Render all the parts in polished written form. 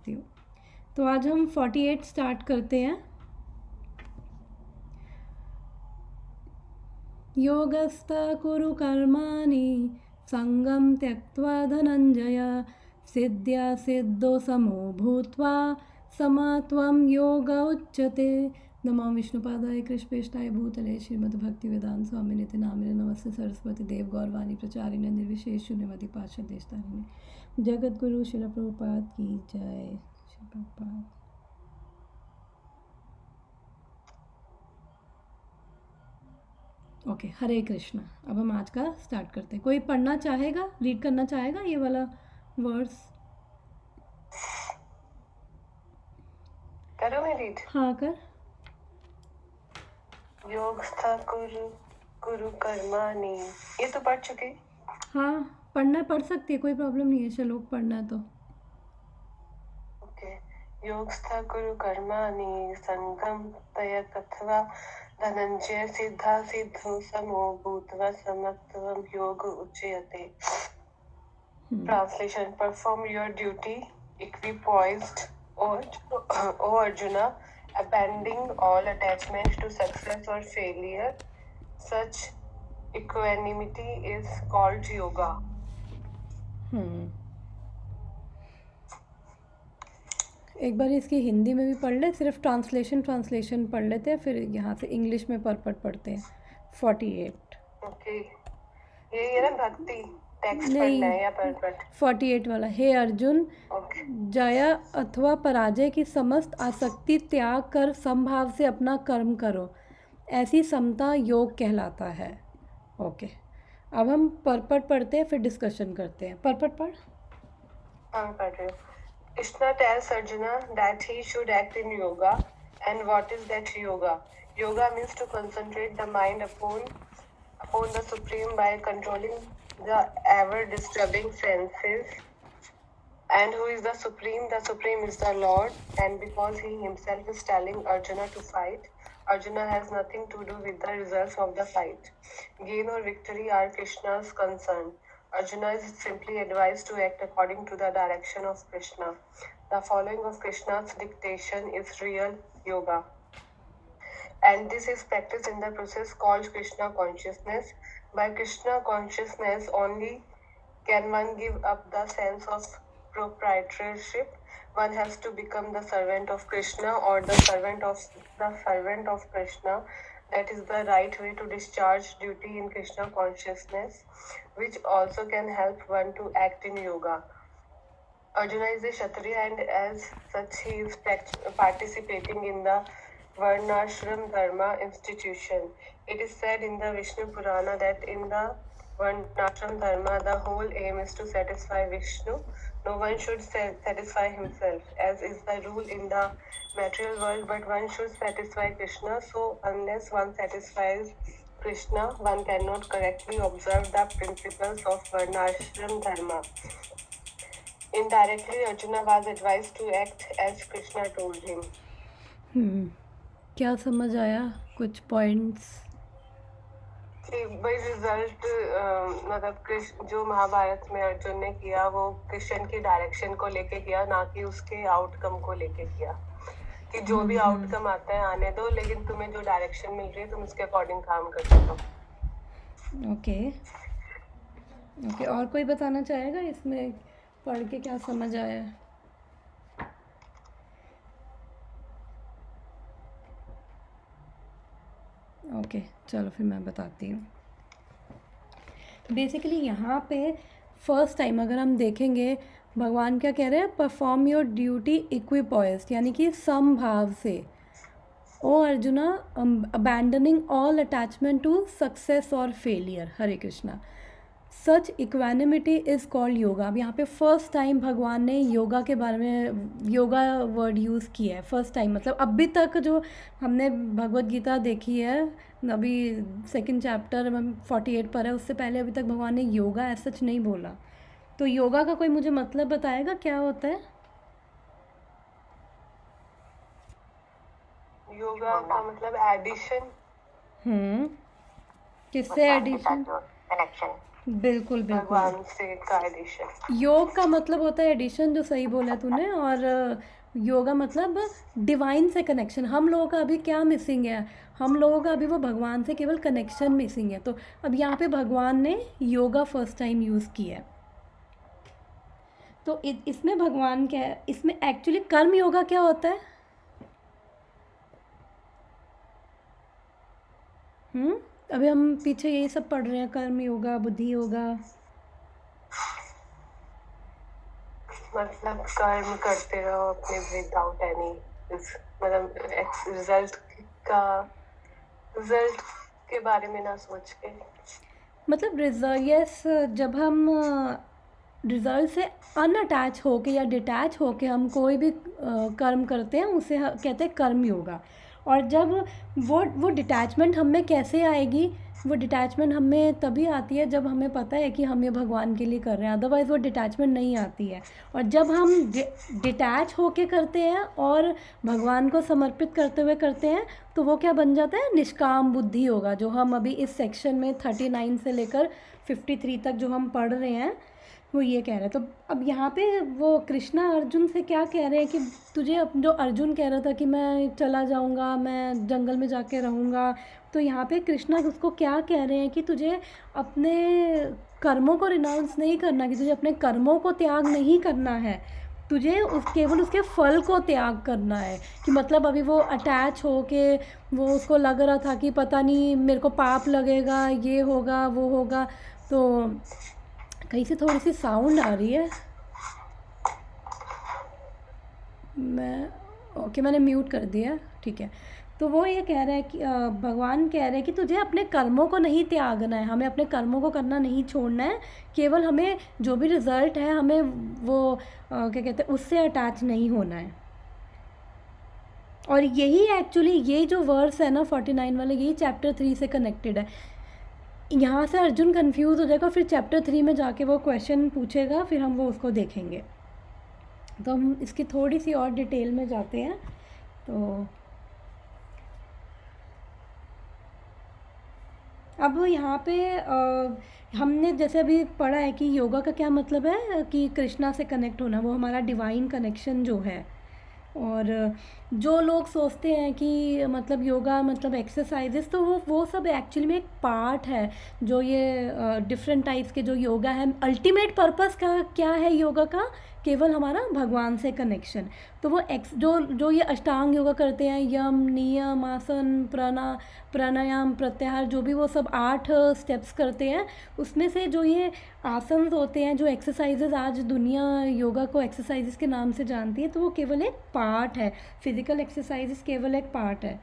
बताती हूँ। तो आज हम 48 स्टार्ट करते हैं। योगस्थ कुरु कर्माणि संगम त्यक्त्वा धनंजय सिद्ध्या सिद्धो समो भूत्वा समत्वं योग उच्यते। नमो विष्णुपादाय कृष्णेष्ठाय भूतले श्रीमद्भक्तिवेदांत स्वामिनिति नामिने नमस्ते सरस्वती देव गौरवाणी प्रचारिणे निर्विशेष शून्यवादी पार्षद देशतारिणे जगत गुरु शिल प्रभुपाद की जय। श्री प्रभुपाद। ओके, हरे कृष्णा। अब हम आज का स्टार्ट करते हैं। कोई पढ़ना चाहेगा, रीड करना चाहेगा ये वाला वर्ड्स? करो मैं रीड। हाँ कर। योगस्थ कुरु कुरु कर्माणि, ये तो पढ़ चुके। हाँ पढ़ना पढ़ सकती है, कोई प्रॉब्लम नहीं है। श्लोक पढ़ना है तो ओके। योगस्थ कुरु कर्माणि संगम त्यक्त्वा धनंजय सिद्धा सिद्धो समो भूत्वा समत्वं योग उच्यते। Translation: Perform your duty equipoised, O Arjuna, abandoning all attachment to success or failure. Such equanimity is called yoga. एक बार इसकी हिंदी में भी पढ़ ले, सिर्फ ट्रांसलेशन पढ़ लेते हैं, फिर यहाँ से इंग्लिश में परपट पढ़ते हैं। 48। ओके, ये ना भक्ति टेक्स्ट पढ़ना है या परपट? 48 वाला। हे अर्जुन, जय अथवा पराजय की समस्त आसक्ति त्याग कर समभाव से अपना कर्म करो, ऐसी समता योग कहलाता है। ओके, अब हम परपट पढ़ते हैं, फिर डिस्कशन करते हैं। परपट पढ़। हाँ पढ़ रही हूँ। Krishna tells Arjuna that he should act in yoga. And what is that yoga? Yoga means to concentrate the mind upon the Supreme by controlling the ever-disturbing senses. And who is the Supreme? The Supreme is the Lord. And because he himself is telling Arjuna to fight, Arjuna has nothing to do with the results of the fight. Gain or victory are Krishna's concern. Arjuna is simply advised to act according to the direction of Krishna. The following of Krishna's dictation is real yoga. And this is practiced in the process called Krishna consciousness. By Krishna consciousness only can one give up the sense of proprietorship. One has to become the servant of Krishna or the servant of Krishna. That is the right way to discharge duty in Krishna consciousness, which also can help one to act in yoga. Arjuna is a Kshatriya and as such he is participating in the Varnashram Dharma institution. It is said in the Vishnu Purana that in the Varnashram Dharma the whole aim is to satisfy Vishnu. No one should satisfy himself, as is the rule in the material world, but one should satisfy Krishna. So unless one satisfies Krishna, one cannot correctly observe the principles of Varnashram Dharma. Indirectly, Arjuna was advised to act as Krishna told him. क्या समझ आया? कुछ points? भाई result मतलब जो महाभारत में अर्जुन ने किया वो कृष्ण की डायरेक्शन को लेके किया, ना कि उसके आउटकम को लेके किया। कि जो भी आउटकम आता है आने दो, लेकिन तुम्हें जो डायरेक्शन मिल रही है तुम उसके अकॉर्डिंग काम कर सको। ओके, और कोई बताना चाहेगा इसमें पढ़ के क्या समझ आया? ओके, चलो फिर मैं बताती हूँ। बेसिकली यहाँ पे फर्स्ट टाइम अगर हम देखेंगे, भगवान क्या कह रहे हैं? परफॉर्म योर ड्यूटी इक्विपॉइज्ड, यानी कि समभाव से। O Arjuna, abandoning all attachment to success और failure. Hare Krishna. Such equanimity is called yoga. अब यहाँ पे फर्स्ट टाइम भगवान ने योगा के बारे में योगा वर्ड यूज़ किया है फर्स्ट टाइम। मतलब अभी तक जो हमने भगवत गीता देखी है, अभी सेकंड चैप्टर 48 पर है, उससे पहले अभी तक भगवान ने योगा ऐसा सच नहीं बोला। तो योगा का कोई मुझे मतलब बताएगा क्या होता है? योगा का मतलब एडिशन। किससे एडिशन? कनेक्शन। बिल्कुल बिल्कुल। भगवान से का एडिशन। योग का मतलब होता है एडिशन, जो सही बोला तूने। और योगा मतलब डिवाइन से कनेक्शन। हम लोगों का अभी क्या मिसिंग है? हम लोगों का अभी वो भगवान से केवल कनेक्शन मिसिंग है। तो अब यहाँ पे भगवान ने योगा फर्स्ट टाइम यूज़ किया है। तो इसमें भगवान क्या है, इसमें एक्चुअली कर्म योगा क्या होता है? अभी हम पीछे यही सब पढ़ रहे हैं, कर्म योगा, बुद्धि योगा। मतलब कर्म करते रहो अपने विदाउट एनी, मतलब रिजल्ट का, रिजल्ट के बारे में ना सोच के। मतलब यस, जब हम रिजल्ट से अनअटैच होके या डिटैच होके हम कोई भी कर्म करते हैं, उसे कहते हैं कर्म योगा। और जब वो डिटैचमेंट हम में कैसे आएगी? वो डिटैचमेंट हमें तभी आती है जब हमें पता है कि हम ये भगवान के लिए कर रहे हैं, अदरवाइज़ वो डिटैचमेंट नहीं आती है। और जब हम डिटैच होके करते हैं और भगवान को समर्पित करते हुए करते हैं, तो वो क्या बन जाता है? निष्काम बुद्धि योगा, जो हम अभी इस सेक्शन में 39 से लेकर 53 तक जो हम पढ़ रहे हैं, वो ये कह रहे हैं। तो अब यहाँ पे वो कृष्णा अर्जुन से क्या कह रहे हैं कि तुझे, जो अर्जुन कह रहा था कि मैं चला जाऊँगा, मैं जंगल में जाके रहूँगा, तो यहाँ पे कृष्णा उसको क्या कह रहे हैं कि तुझे अपने कर्मों को रिनाउंस नहीं करना, कि तुझे अपने कर्मों को त्याग नहीं करना है, तुझे केवल उसके फल को त्याग करना है। कि मतलब अभी वो अटैच हो के, वो उसको लग रहा था कि पता नहीं मेरे को पाप लगेगा, ये होगा वो होगा। तो कहीं से थोड़ी सी साउंड आ रही है, मैंने म्यूट कर दिया, ठीक है। तो वो ये कह रहा है कि भगवान कह रहे हैं कि तुझे अपने कर्मों को नहीं त्यागना है, हमें अपने कर्मों को करना नहीं छोड़ना है, केवल हमें जो भी रिज़ल्ट है हमें वो क्या कहते हैं, उससे अटैच नहीं होना है। और यही एक्चुअली, ये जो वर्स है ना 49 वाले, यही चैप्टर 3 से कनेक्टेड है। यहाँ से अर्जुन कंफ्यूज हो जाएगा, फिर चैप्टर 3 में जाके वो क्वेश्चन पूछेगा, फिर हम वो उसको देखेंगे। तो हम इसकी थोड़ी सी और डिटेल में जाते हैं। तो अब यहाँ पे हमने जैसे अभी पढ़ा है कि योगा का क्या मतलब है, कि कृष्णा से कनेक्ट होना, वो हमारा डिवाइन कनेक्शन जो है। और जो लोग सोचते हैं कि मतलब योगा मतलब एक्सरसाइजेस, तो वो सब एक्चुअली में एक पार्ट है। जो ये डिफरेंट टाइप्स के जो योगा है, अल्टीमेट पर्पस का क्या है योगा का? केवल हमारा भगवान से कनेक्शन। तो वो जो ये अष्टांग योगा करते हैं, यम, नियम, आसन, प्राणायाम, प्रत्याहार, जो भी वो सब 8 स्टेप्स करते हैं, उसमें से जो ये आसन होते हैं, जो एक्सरसाइजेज आज दुनिया योगा को एक्सरसाइजेज के नाम से जानती है, तो वो केवल एक पार्ट है। फिजिकल एक्सरसाइजेज केवल एक पार्ट है।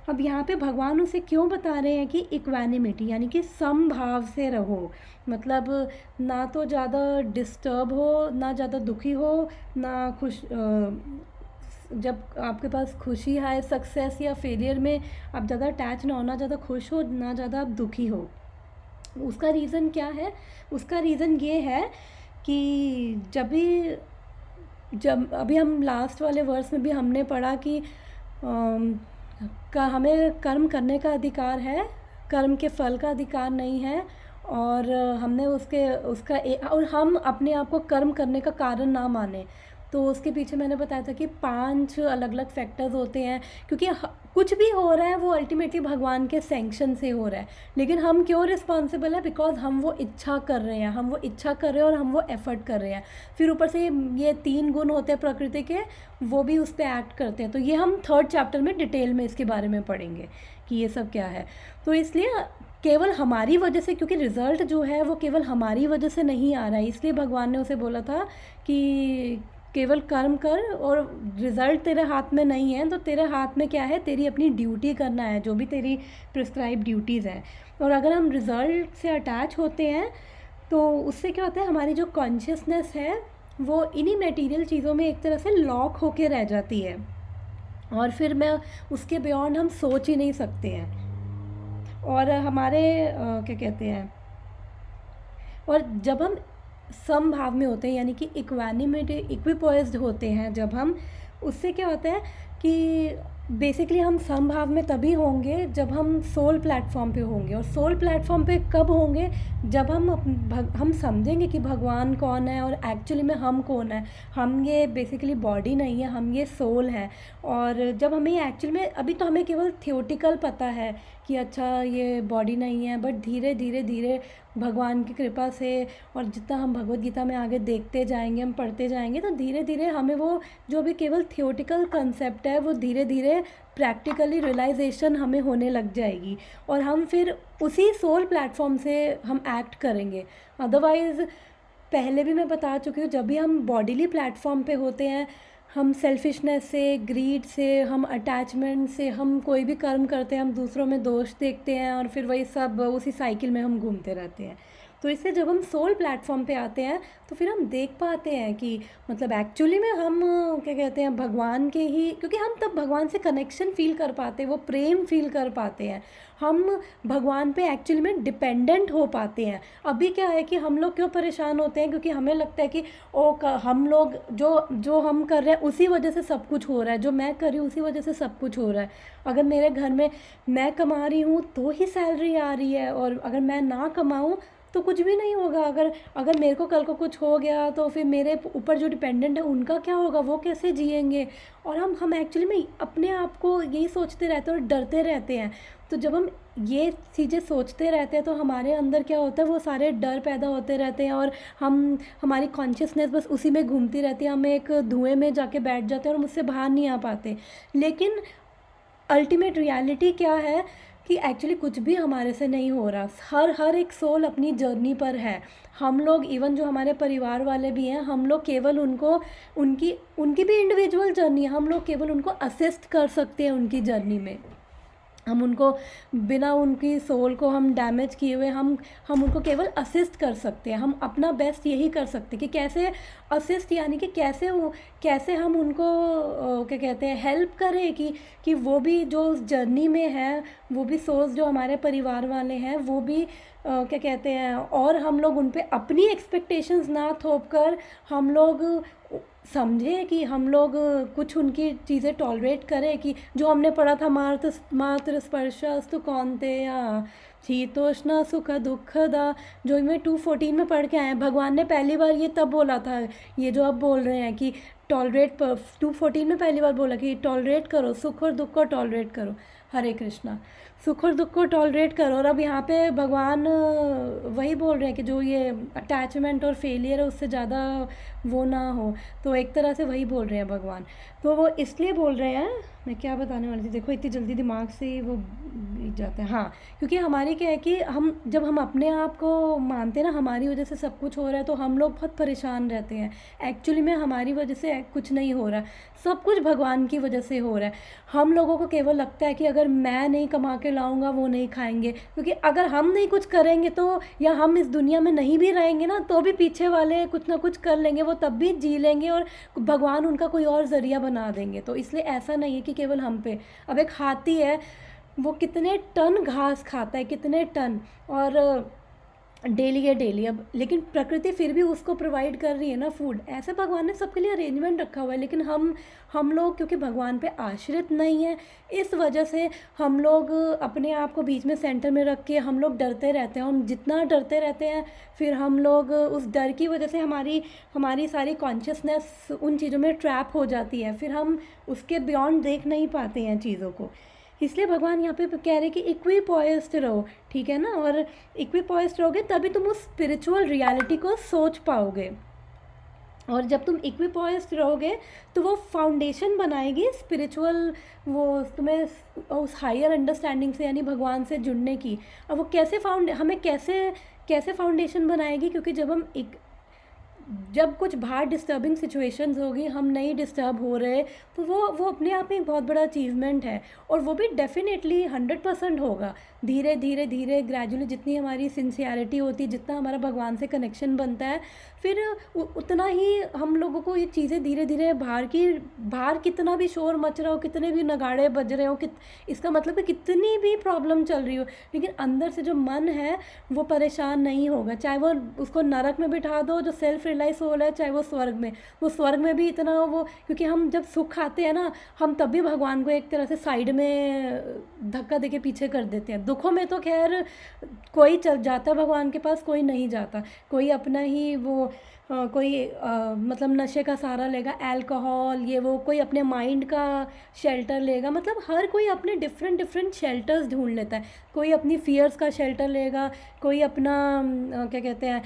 अब यहाँ पे भगवान उसे क्यों बता रहे हैं कि इक्वानिमिटी, यानी कि समभाव से रहो। मतलब ना तो ज़्यादा डिस्टर्ब हो, ना ज़्यादा दुखी हो, ना खुश। जब आपके पास खुशी है सक्सेस या फेलियर में, आप ज़्यादा अटैच ना हो, ना ज़्यादा खुश हो, ना ज़्यादा आप दुखी हो। उसका रीज़न क्या है? उसका रीज़न ये है कि जब अभी हम लास्ट वाले वर्स में भी हमने पढ़ा कि हमें कर्म करने का अधिकार है, कर्म के फल का अधिकार नहीं है। और हमने और हम अपने आप को कर्म करने का कारण ना माने। तो उसके पीछे मैंने बताया था कि 5 अलग अलग फैक्टर्स होते हैं, क्योंकि कुछ भी हो रहा है वो अल्टीमेटली भगवान के सैंक्शन से हो रहा है। लेकिन हम क्यों रिस्पॉन्सिबल है? बिकॉज हम वो इच्छा कर रहे हैं, और हम वो एफर्ट कर रहे हैं। फिर ऊपर से ये 3 गुण होते हैं प्रकृति के, वो भी उस पर एक्ट करते हैं। तो ये हम 3rd चैप्टर में डिटेल में इसके बारे में पढ़ेंगे कि ये सब क्या है। तो इसलिए केवल हमारी वजह से, क्योंकि रिज़ल्ट जो है वो केवल हमारी वजह से नहीं आ रहा है, इसलिए भगवान ने उसे बोला था कि केवल कर्म कर, और रिज़ल्ट तेरे हाथ में नहीं है। तो तेरे हाथ में क्या है? तेरी अपनी ड्यूटी करना है, जो भी तेरी प्रिस्क्राइब ड्यूटीज़ हैं। और अगर हम रिज़ल्ट से अटैच होते हैं, तो उससे क्या होता है, हमारी जो कॉन्शियसनेस है वो इन्हीं मटेरियल चीज़ों में एक तरह से लॉक होके रह जाती है, और फिर मैं उसके बियॉन्ड हम सोच ही नहीं सकते हैं। और हमारे क्या कहते हैं, और जब हम समभाव में होते हैं, यानी कि इक्वानिमिटी, इक्विपोइज्ड होते हैं जब हम, उससे क्या होता है कि बेसिकली हम समभाव में तभी होंगे जब हम सोल प्लेटफॉर्म पे होंगे, और सोल प्लेटफॉर्म पे कब होंगे, जब हम समझेंगे कि भगवान कौन है और एक्चुअली में हम कौन है। हम ये बेसिकली बॉडी नहीं है, हम ये सोल है। और जब हमें एक्चुअली में, अभी तो हमें केवल थियोटिकल पता है कि अच्छा ये बॉडी नहीं है, बट धीरे धीरे धीरे भगवान की कृपा से और जितना हम भगवत गीता में आगे देखते जाएंगे, हम पढ़ते जाएंगे, तो धीरे धीरे हमें वो जो भी केवल थियोटिकल कंसेप्ट है वो धीरे धीरे प्रैक्टिकली रियलाइजेशन हमें होने लग जाएगी, और हम फिर उसी सोल प्लेटफॉर्म से हम एक्ट करेंगे। अदरवाइज़ पहले भी मैं बता चुकी हूँ, जब भी हम बॉडीली प्लेटफॉर्म पे होते हैं, हम सेल्फिशनेस से, ग्रीड से, हम अटैचमेंट से हम कोई भी कर्म करते हैं, हम दूसरों में दोष देखते हैं और फिर वही सब उसी साइकिल में हम घूमते रहते हैं। तो इससे जब हम सोल प्लेटफॉर्म पे आते हैं तो फिर हम देख पाते हैं कि मतलब एक्चुअली में हम क्या कहते हैं, भगवान के ही, क्योंकि हम तब भगवान से कनेक्शन फील कर पाते हैं, वो प्रेम फील कर पाते हैं, हम भगवान पे एक्चुअली में डिपेंडेंट हो पाते हैं। अभी क्या है कि हम लोग क्यों परेशान होते हैं, क्योंकि हमें लगता है कि हम लोग जो जो हम कर रहे हैं उसी वजह से सब कुछ हो रहा है, जो मैं कर रही हूँ उसी वजह से सब कुछ हो रहा है। अगर मेरे घर में मैं कमा रही हूँ तो ही सैलरी आ रही है, और अगर मैं ना कमाऊँ तो कुछ भी नहीं होगा। अगर अगर मेरे को कल को कुछ हो गया तो फिर मेरे ऊपर जो डिपेंडेंट है उनका क्या होगा, वो कैसे जिएंगे। और हम एक्चुअली में अपने आप को यही सोचते रहते हैं और डरते रहते हैं। तो जब हम ये चीज़ें सोचते रहते हैं तो हमारे अंदर क्या होता है, वो सारे डर पैदा होते रहते हैं, और हमारी कॉन्शियसनेस बस उसी में घूमती रहती है। हम एक धुएं में जाके बैठ जाते हैं और मुझसे बाहर नहीं आ पाते। लेकिन अल्टीमेट रियलिटी क्या है कि एक्चुअली कुछ भी हमारे से नहीं हो रहा। हर एक सोल अपनी जर्नी पर है। हम लोग, इवन जो हमारे परिवार वाले भी हैं, हम लोग केवल उनको उनकी उनकी भी इंडिविजुअल जर्नी है, हम लोग केवल उनको असिस्ट कर सकते हैं उनकी जर्नी में। हम उनको बिना उनकी सोल को हम डैमेज किए हुए हम उनको केवल असिस्ट कर सकते हैं। हम अपना बेस्ट यही कर सकते हैं कि कैसे असिस्ट, यानी कि कैसे हम उनको क्या कहते हैं, हेल्प करें कि वो भी जो उस जर्नी में है, वो भी सोल्स जो हमारे परिवार वाले हैं वो भी क्या कहते हैं, और हम लोग उन पे अपनी एक्सपेक्टेशंस ना थोप कर हम लोग समझे कि हम लोग कुछ उनकी चीज़ें टॉलरेट करें। कि जो हमने पढ़ा था, मात्र स्पर्शस्तु कौन्तेय शीतोष्ण सुख दुखदा, जो मैं 2:14 में पढ़ के आए हैं, भगवान ने पहली बार ये तब बोला था, ये जो अब बोल रहे हैं कि टॉलरेट, 2:14 में पहली बार बोला कि टॉलरेट करो, सुख और दुख को टॉलरेट करो। हरे कृष्णा। सुख और दुख को टॉलरेट करो। और अब यहाँ पे भगवान वही बोल रहे हैं कि जो ये अटैचमेंट और फेलियर है उससे ज़्यादा वो ना हो। तो एक तरह से वही बोल रहे हैं भगवान। तो वो इसलिए बोल रहे हैं, मैं क्या बताने वाली थी, देखो इतनी जल्दी दिमाग से वो बीत जाता है। हाँ, क्योंकि हमारी क्या है कि जब हम अपने आप को मानते हैं ना हमारी वजह से सब कुछ हो रहा है, तो हम लोग बहुत परेशान रहते हैं। एक्चुअली में हमारी वजह से कुछ नहीं हो रहा, सब कुछ भगवान की वजह से हो रहा है। हम लोगों को केवल लगता है कि अगर मैं नहीं कमा के लाऊंगा वो नहीं खाएंगे, क्योंकि अगर हम नहीं कुछ करेंगे तो, या हम इस दुनिया में नहीं भी रहेंगे ना, तो भी पीछे वाले कुछ ना कुछ कर लेंगे, वो तब भी जी लेंगे और भगवान उनका कोई और ज़रिया बना देंगे। तो इसलिए ऐसा नहीं है कि केवल हम पे। अब एक हाथी है, वो कितने टन घास खाता है, कितने टन, और डेली है डेली। अब लेकिन प्रकृति फिर भी उसको प्रोवाइड कर रही है ना फूड। ऐसे भगवान ने सबके लिए अरेंजमेंट रखा हुआ है। लेकिन हम लोग क्योंकि भगवान पे आश्रित नहीं है, इस वजह से हम लोग अपने आप को बीच में सेंटर में रख के हम लोग डरते रहते हैं। हम जितना डरते रहते हैं, फिर हम लोग उस डर की वजह से हमारी सारी कॉन्शियसनेस उन चीज़ों में ट्रैप हो जाती है। फिर हम उसके बियॉन्ड देख नहीं पाते हैं चीज़ों को। इसलिए भगवान यहाँ पे कह रहे कि इक्विपॉइज्ड रहो, ठीक है ना। और इक्विपॉइज्ड रहोगे तभी तुम उस स्पिरिचुअल रियलिटी को सोच पाओगे। और जब तुम इक्विपॉइज्ड रहोगे तो वो फाउंडेशन बनाएगी स्पिरिचुअल, वो तुम्हें उस हायर अंडरस्टैंडिंग से, यानी भगवान से जुड़ने की। और वो कैसे फाउंडेशन बनाएगी, क्योंकि जब कुछ बाहर डिस्टर्बिंग सिचुएशंस होगी, हम नहीं डिस्टर्ब हो रहे, तो वो अपने आप में एक बहुत बड़ा अचीवमेंट है। और वो भी डेफिनेटली 100% होगा। धीरे धीरे धीरे ग्रेजुअली जितनी हमारी सिंसियरिटी होती है, जितना हमारा भगवान से कनेक्शन बनता है, फिर उतना ही हम लोगों को ये चीज़ें धीरे धीरे बाहर कितना भी शोर मच रहा हो, कितने भी नगाड़े बज रहे हो, इसका मतलब है कितनी भी प्रॉब्लम चल रही हो, लेकिन अंदर से जो मन है वो परेशान नहीं होगा। चाहे वो उसको नरक में बिठा दो, जो सेल्फ रियलाइज़ हो रहा है, चाहे वो स्वर्ग में भी इतना वो, क्योंकि हम जब सुख खाते हैं ना, हम तब भी भगवान को एक तरह से साइड में धक्का देके पीछे कर देते हैं। दुखों में तो खैर कोई चल जाता है भगवान के पास, कोई नहीं जाता, कोई अपना ही वो मतलब नशे का सहारा लेगा, अल्कोहल ये वो, कोई अपने माइंड का शेल्टर लेगा, मतलब हर कोई अपने डिफरेंट शेल्टर्स ढूंढ लेता है। कोई अपनी फियर्स का शेल्टर लेगा, कोई अपना क्या कहते हैं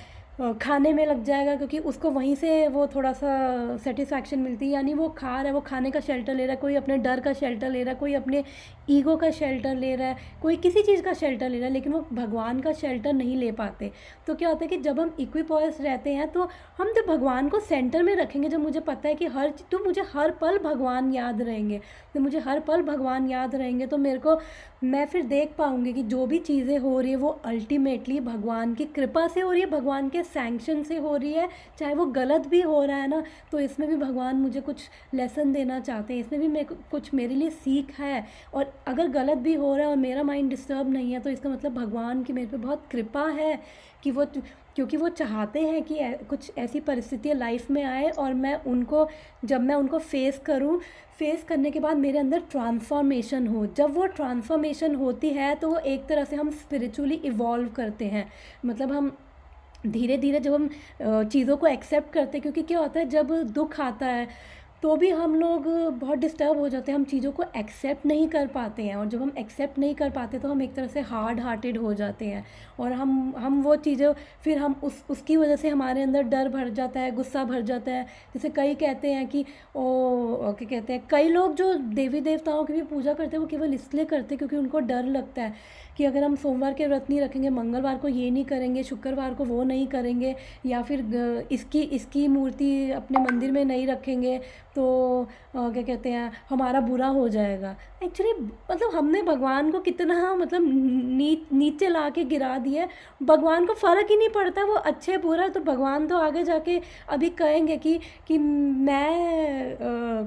खाने में लग जाएगा, क्योंकि उसको वहीं से वो थोड़ा सा सेटिस्फैक्शन मिलती है, यानी वो खा रहा है, वो खाने का शेल्टर ले रहा है, कोई अपने डर का शेल्टर ले रहा है, कोई अपने ईगो का शेल्टर ले रहा है, कोई किसी चीज़ का शेल्टर ले रहा है, लेकिन वो भगवान का शेल्टर नहीं ले पाते। तो क्या होता है कि जब हम इक्विपॉयस रहते हैं, तो हम जब भगवान को सेंटर में रखेंगे, जब मुझे पता है कि तो मुझे हर पल भगवान याद रहेंगे, तो मुझे हर पल भगवान याद रहेंगे, तो मैं फिर देख पाऊँगी कि जो भी चीज़ें हो रही है वो अल्टीमेटली भगवान की कृपा से हो रही है, भगवान के सैंक्शन से हो रही है। चाहे वो गलत भी हो रहा है ना, तो इसमें भी भगवान मुझे कुछ लेसन देना चाहते हैं, इसमें भी कुछ मेरे लिए सीख है। और अगर गलत भी हो रहा है और मेरा माइंड डिस्टर्ब नहीं है, तो इसका मतलब भगवान की मेरे पे बहुत कृपा है कि क्योंकि वो चाहते हैं कि कुछ ऐसी परिस्थितियाँ लाइफ में आए और जब मैं उनको फेस करने के बाद मेरे अंदर ट्रांसफॉर्मेशन हो। जब वो ट्रांसफॉर्मेशन होती है, तो वो एक तरह से हम स्पिरिचुअली इवॉल्व करते हैं, मतलब हम धीरे धीरे जब हम चीज़ों को एक्सेप्ट करते हैं, क्योंकि क्या होता है जब दुख आता है तो भी हम लोग बहुत डिस्टर्ब हो जाते हैं, हम चीज़ों को एक्सेप्ट नहीं कर पाते हैं, और जब हम एक्सेप्ट नहीं कर पाते तो हम एक तरह से हार्ड हार्टेड हो जाते हैं, और हम वो चीज़ें फिर हम उसकी वजह से हमारे अंदर डर भर जाता है, गुस्सा भर जाता है। जैसे कई कहते हैं कि क्या कहते हैं, कई लोग जो देवी देवताओं की भी पूजा करते हैं वो केवल इसलिए करते हैं क्योंकि उनको डर लगता है कि अगर हम सोमवार के व्रत नहीं रखेंगे, मंगलवार को ये नहीं करेंगे, शुक्रवार को वो नहीं करेंगे, या फिर इसकी मूर्ति अपने मंदिर में नहीं रखेंगे, तो क्या कहते हैं हमारा बुरा हो जाएगा। एक्चुअली मतलब हमने भगवान को कितना मतलब नीचे ला के गिरा दिया है, भगवान को फ़र्क ही नहीं पड़ता वो अच्छे बुरा। तो भगवान तो आगे जाके अभी कहेंगे कि मैं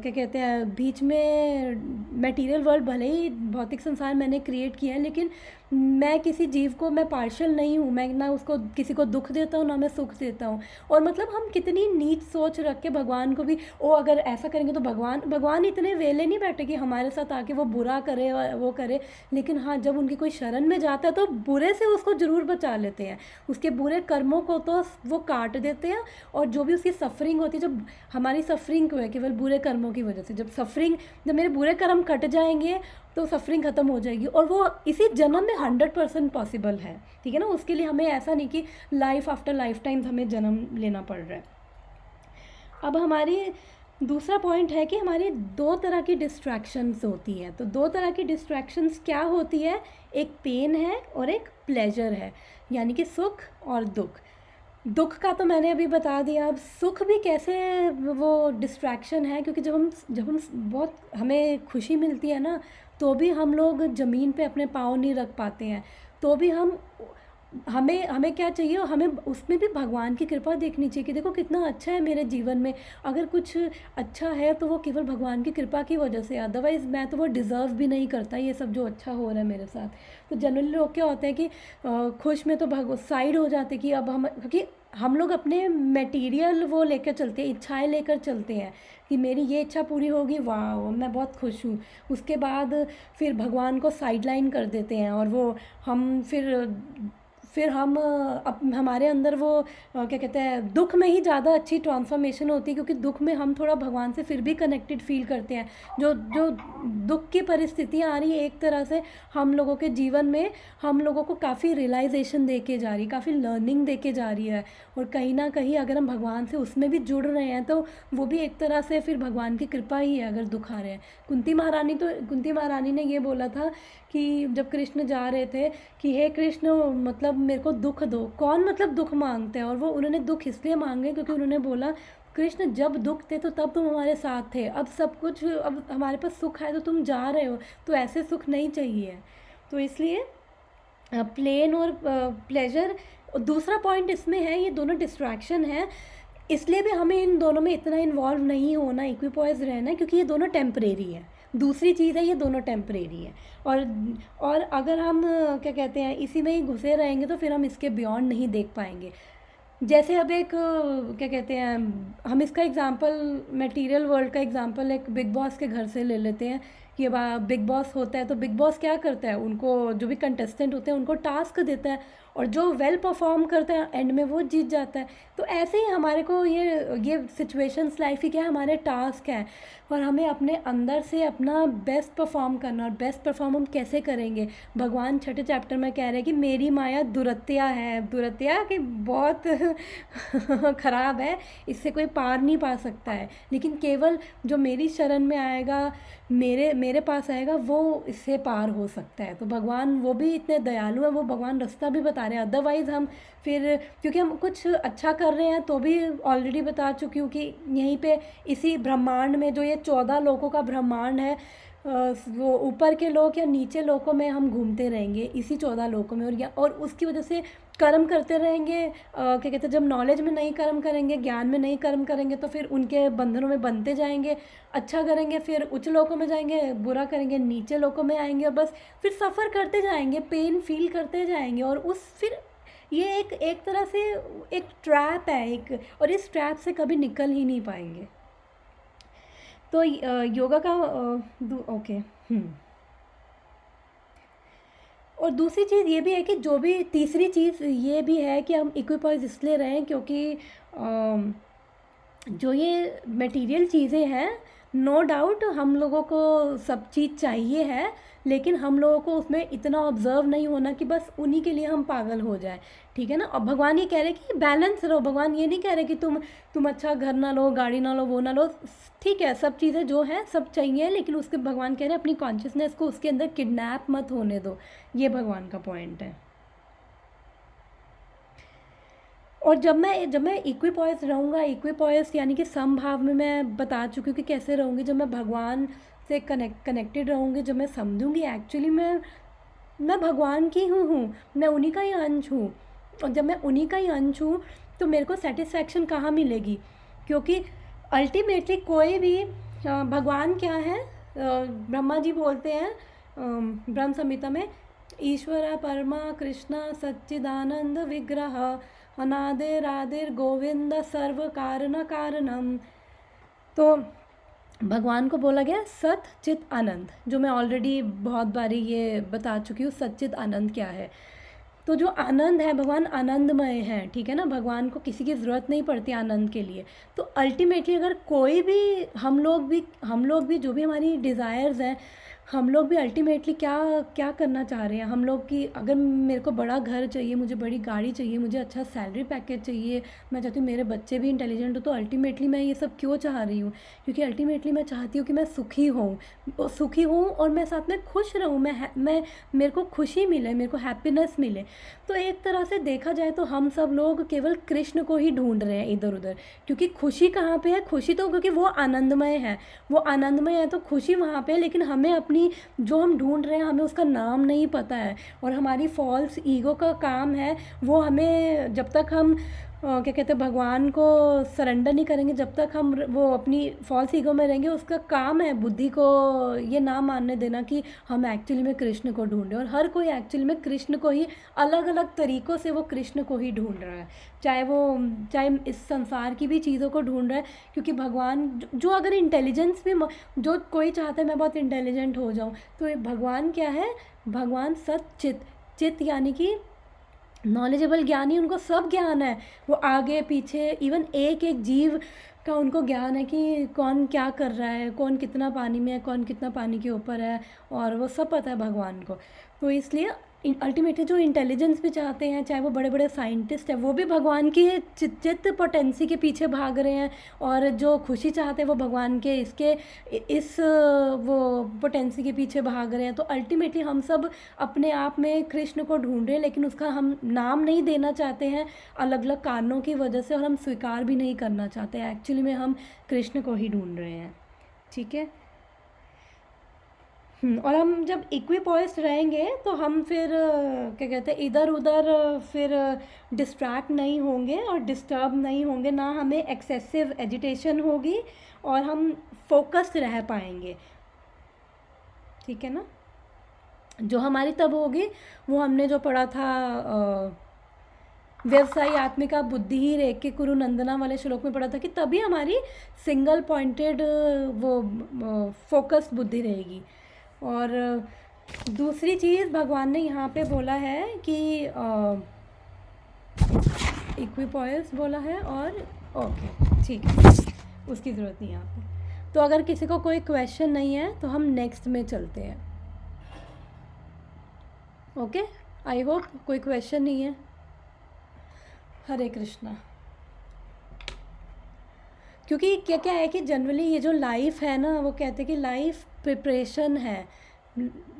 क्या कहते हैं बीच में मटेरियल वर्ल्ड, भले ही भौतिक संसार मैंने क्रिएट किया है, लेकिन मैं किसी जीव को मैं पार्शियल नहीं हूँ, मैं ना उसको किसी को दुख देता हूँ ना मैं सुख देता हूँ। और मतलब हम कितनी नीच सोच रख के भगवान को भी अगर ऐसा करेंगे तो भगवान इतने वेले नहीं बैठे कि हमारे साथ आके वो बुरा करे और वो करे। लेकिन हाँ, जब उनकी कोई शरण में जाता है तो बुरे से उसको ज़रूर बचा लेते हैं, उसके बुरे कर्मों को तो वो काट देते हैं, और जो भी उसकी सफरिंग होती है, जब हमारी सफरिंग क्यों है केवल बुरे कर्मों की वजह से, जब मेरे बुरे कर्म कट जाएंगे तो सफरिंग ख़त्म हो जाएगी, और वो इसी जन्म में 100% पॉसिबल है। ठीक है ना, उसके लिए हमें ऐसा नहीं कि लाइफ आफ्टर लाइफ टाइम हमें जन्म लेना पड़ रहा है। अब हमारी दूसरा पॉइंट है कि हमारी दो तरह की डिस्ट्रैक्शंस होती हैं। तो दो तरह की डिस्ट्रैक्शंस क्या होती है, एक पेन है और एक प्लेजर है, यानी कि सुख और दुख। दुख का तो मैंने अभी बता दिया, अब सुख भी कैसे वो डिस्ट्रैक्शन है, क्योंकि जब हम बहुत हमें खुशी मिलती है ना, तो भी हम लोग ज़मीन पे अपने पाँव नहीं रख पाते हैं, तो भी हमें क्या चाहिए, हमें उसमें भी भगवान की कृपा देखनी चाहिए कि देखो कितना अच्छा है मेरे जीवन में। अगर कुछ अच्छा है तो वो केवल भगवान की कृपा की वजह से, अदरवाइज़ मैं तो वो डिज़र्व भी नहीं करता ये सब जो अच्छा हो रहा है मेरे साथ। तो जनरली लोग क्या होते हैं कि खुश में तो साइड हो जाते कि अब क्योंकि हम लोग अपने मटेरियल वो लेकर चलते हैं, इच्छाएं लेकर चलते हैं कि मेरी ये इच्छा पूरी होगी, वाह मैं बहुत खुश हूँ। उसके बाद फिर भगवान को साइडलाइन कर देते हैं, और वो हम फिर हमारे अंदर वो क्या कहते हैं दुख में ही ज़्यादा अच्छी ट्रांसफॉर्मेशन होती है, क्योंकि दुख में हम थोड़ा भगवान से फिर भी कनेक्टेड फील करते हैं। जो दुख की परिस्थितियाँ आ रही है, एक तरह से हम लोगों के जीवन में हम लोगों को काफ़ी रियलाइजेशन दे के जा रही है, काफ़ी लर्निंग दे के जा रही है, और कहीं ना कहीं अगर हम भगवान से उसमें भी जुड़ रहे हैं तो वो भी एक तरह से फिर भगवान की कृपा ही है अगर दुख आ रहे हैं। कुंती महारानी ने ये बोला था कि जब कृष्ण जा रहे थे कि हे कृष्ण मतलब मेरे को दुख दो। कौन मतलब दुख मांगते हैं, और वो उन्होंने दुख इसलिए मांगे क्योंकि उन्होंने बोला कृष्ण जब दुख थे तो तब तुम हमारे साथ थे, अब सब कुछ, अब हमारे पास सुख है तो तुम जा रहे हो, तो ऐसे सुख नहीं चाहिए। तो इसलिए प्लेन और प्लेजर। दूसरा पॉइंट इसमें है, ये दोनों डिस्ट्रैक्शन है, इसलिए भी हमें इन दोनों में इतना इन्वॉल्व नहीं होना, इक्विपॉइज रहना, क्योंकि ये दोनों टेम्परेरी है। दूसरी चीज़ है ये दोनों टेम्परेरी है, और अगर हम क्या कहते हैं इसी में ही घुसे रहेंगे तो फिर हम इसके बियॉन्ड नहीं देख पाएंगे। जैसे अब एक क्या कहते हैं, हम इसका एग्जांपल, मटेरियल वर्ल्ड का एग्जांपल एक बिग बॉस के घर से ले लेते हैं कि अब बिग बॉस होता है तो बिग बॉस क्या करता है, उनको जो भी कंटेस्टेंट होते हैं उनको टास्क देता है और जो वेल परफॉर्म करता है एंड में वो जीत जाता है। तो ऐसे ही हमारे को ये सिचुएशंस लाइफ ही क्या है, हमारे टास्क हैं और हमें अपने अंदर से अपना बेस्ट परफॉर्म करना। और बेस्ट परफॉर्म हम कैसे करेंगे, भगवान छठे चैप्टर में कह रहे हैं कि मेरी माया दुरत्या है, दुरत्या कि बहुत ख़राब है, इससे कोई पार नहीं पा सकता है, लेकिन केवल जो मेरी शरण में आएगा, मेरे मेरे पास आएगा, वो इससे पार हो सकता है। तो भगवान वो भी इतने दयालु हैं, वो भगवान रास्ता भी बता रहे हैं। अदरवाइज़ हम फिर, क्योंकि हम कुछ अच्छा कर रहे हैं तो भी ऑलरेडी बता चुकी हूँ कि यहीं पे इसी ब्रह्मांड में जो ये 14 लोकों का ब्रह्मांड है, वो ऊपर के लोक या नीचे लोकों में हम घूमते रहेंगे इसी 14 लोकों में। और उसकी वजह से कर्म करते रहेंगे, क्या कहते हैं, जब नॉलेज में नहीं कर्म करेंगे, ज्ञान में नहीं कर्म करेंगे तो फिर उनके बंधनों में बनते जाएंगे। अच्छा करेंगे फिर उच्च लोकों में जाएंगे, बुरा करेंगे नीचे लोकों में आएंगे, और बस फिर सफ़र करते जाएंगे, पेन फील करते जाएंगे। और उस फिर ये एक तरह से एक ट्रैप है एक, और इस ट्रैप से कभी निकल ही नहीं पाएंगे। तो योगा का ओके। और दूसरी चीज़ ये भी है कि जो भी तीसरी चीज़ ये भी है कि हम इक्विपॉइज इसलिए रहें क्योंकि जो ये मटेरियल चीज़ें हैं, नो डाउट हम लोगों को सब चीज़ चाहिए है, लेकिन हम लोगों को उसमें इतना ऑब्जर्व नहीं होना कि बस उन्हीं के लिए हम पागल हो जाए, ठीक है ना। और भगवान ये कह रहे कि बैलेंस रहो, भगवान ये नहीं कह रहे कि तुम अच्छा घर ना लो, गाड़ी ना लो, वो ना लो, ठीक है, सब चीज़ें जो हैं सब चाहिए, लेकिन उसके भगवान कह रहे हैं अपनी कॉन्शियसनेस को उसके अंदर किडनैप मत होने दो। ये भगवान का पॉइंट है। और जब मैं इक्विपॉइस रहूँगा, इक्विपॉइस यानी कि समभाव में, मैं बता चुकी हूँ कि कैसे रहूँगी। जब मैं भगवान से कनेक्टेड रहूँगी, जब मैं समझूँगी एक्चुअली मैं भगवान की हूँ, मैं उन्हीं का ही अंश हूँ। और जब मैं उन्हीं का ही अंश हूँ तो मेरे को सेटिस्फैक्शन कहाँ मिलेगी, क्योंकि अल्टीमेटली कोई भी भगवान क्या है, ब्रह्मा जी बोलते हैं ब्रह्म संहिता में, ईश्वर परमा कृष्ण सच्चिदानंद विग्रह अनादिरादिर गोविंद सर्व कारण कारणम। तो भगवान को बोला गया सत चित आनंद, जो मैं ऑलरेडी बहुत बारी ये बता चुकी हूँ सच्चित आनंद क्या है। तो जो आनंद है, भगवान आनंदमय है, ठीक है ना, भगवान को किसी की ज़रूरत नहीं पड़ती आनंद के लिए। तो अल्टीमेटली अगर कोई भी, हम लोग भी जो भी हमारी डिज़ायर्स हैं, हम लोग भी अल्टीमेटली क्या क्या करना चाह रहे हैं। हम लोग की, अगर मेरे को बड़ा घर चाहिए, मुझे बड़ी गाड़ी चाहिए, मुझे अच्छा सैलरी पैकेज चाहिए, मैं चाहती हूँ मेरे बच्चे भी इंटेलिजेंट हो, तो अल्टीमेटली मैं ये सब क्यों चाह रही हूँ, क्योंकि अल्टीमेटली मैं चाहती हूँ कि मैं सुखी हूँ और मैं साथ में खुश रहूँ, मैं मेरे को खुशी मिले, मेरे को हैप्पीनेस मिले। तो एक तरह से देखा जाए तो हम सब लोग केवल कृष्ण को ही ढूंढ रहे हैं इधर उधर, क्योंकि खुशी कहाँ पे है, खुशी तो क्योंकि वो आनंदमय है, वो आनंदमय है तो खुशी वहाँ पे है, लेकिन हमें अपनी जो हम ढूंढ रहे हैं हमें उसका नाम नहीं पता है। और हमारी फॉल्स ईगो का काम है, वो हमें जब तक हम क्या कहते हैं भगवान को सरेंडर नहीं करेंगे, जब तक हम वो अपनी फॉल्स ईगो में रहेंगे, उसका काम है बुद्धि को ये ना मानने देना कि हम एक्चुअली में कृष्ण को ढूंढ रहे हैं। और हर कोई एक्चुअली में कृष्ण को ही, अलग अलग तरीक़ों से वो कृष्ण को ही ढूंढ रहा है, चाहे इस संसार की भी चीज़ों को ढूंढ रहा है, क्योंकि भगवान जो अगर इंटेलिजेंस भी, जो कोई चाहता है मैं बहुत इंटेलिजेंट हो जाऊँ, तो भगवान क्या है, भगवान चित यानी कि नॉलेजेबल, ज्ञानी, उनको सब ज्ञान है, वो आगे पीछे इवन एक एक जीव का उनको ज्ञान है कि कौन क्या कर रहा है, कौन कितना पानी में है, कौन कितना पानी के ऊपर है, और वो सब पता है भगवान को। तो इसलिए अल्टीमेटली जो इंटेलिजेंस भी चाहते हैं, चाहे वो बड़े बड़े साइंटिस्ट हैं, वो भी भगवान की चित पोटेंसी के पीछे भाग रहे हैं, और जो खुशी चाहते हैं वो भगवान के इस वो पोटेंसी के पीछे भाग रहे हैं। तो अल्टीमेटली हम सब अपने आप में कृष्ण को ढूंढ रहे हैं, लेकिन उसका हम नाम नहीं देना चाहते हैं अलग अलग कारणों की वजह से, और हम स्वीकार भी नहीं करना चाहते। एक्चुअली में हम कृष्ण को ही ढूंढ रहे हैं, ठीक है। और हम जब इक्विपॉइस्ड रहेंगे तो हम फिर क्या कहते हैं, इधर उधर फिर डिस्ट्रैक्ट नहीं होंगे और डिस्टर्ब नहीं होंगे, ना हमें एक्सेसिव एजिटेशन होगी, और हम फोकस्ड रह पाएंगे, ठीक है ना। जो हमारी तब होगी वो हमने जो पढ़ा था व्यवसायी आत्मिका बुद्धि ही रेख के कुरु नंदना वाले श्लोक में पढ़ा था कि तभी हमारी सिंगल पॉइंटेड वो फोकस्ड बुद्धि रहेगी। और दूसरी चीज़ भगवान ने यहाँ पे बोला है कि इक्विपॉयस बोला है, और ओके ठीक है, उसकी ज़रूरत नहीं है यहाँ पे। तो अगर किसी को कोई क्वेश्चन नहीं है तो हम नेक्स्ट में चलते हैं। ओके, आई होप कोई क्वेश्चन नहीं है। हरे कृष्णा। क्योंकि क्या क्या है कि जनरली ये जो लाइफ है ना, वो कहते हैं कि लाइफ प्रिपरेशन है,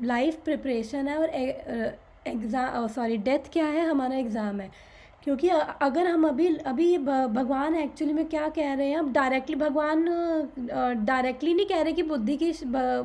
लाइफ प्रिपरेशन है, और एग्ज़ाम सॉरी डेथ क्या है, हमारा एग्ज़ाम है। क्योंकि अगर हम अभी भगवान एक्चुअली में क्या कह रहे हैं, अब डायरेक्टली भगवान डायरेक्टली नहीं कह रहे कि बुद्धि की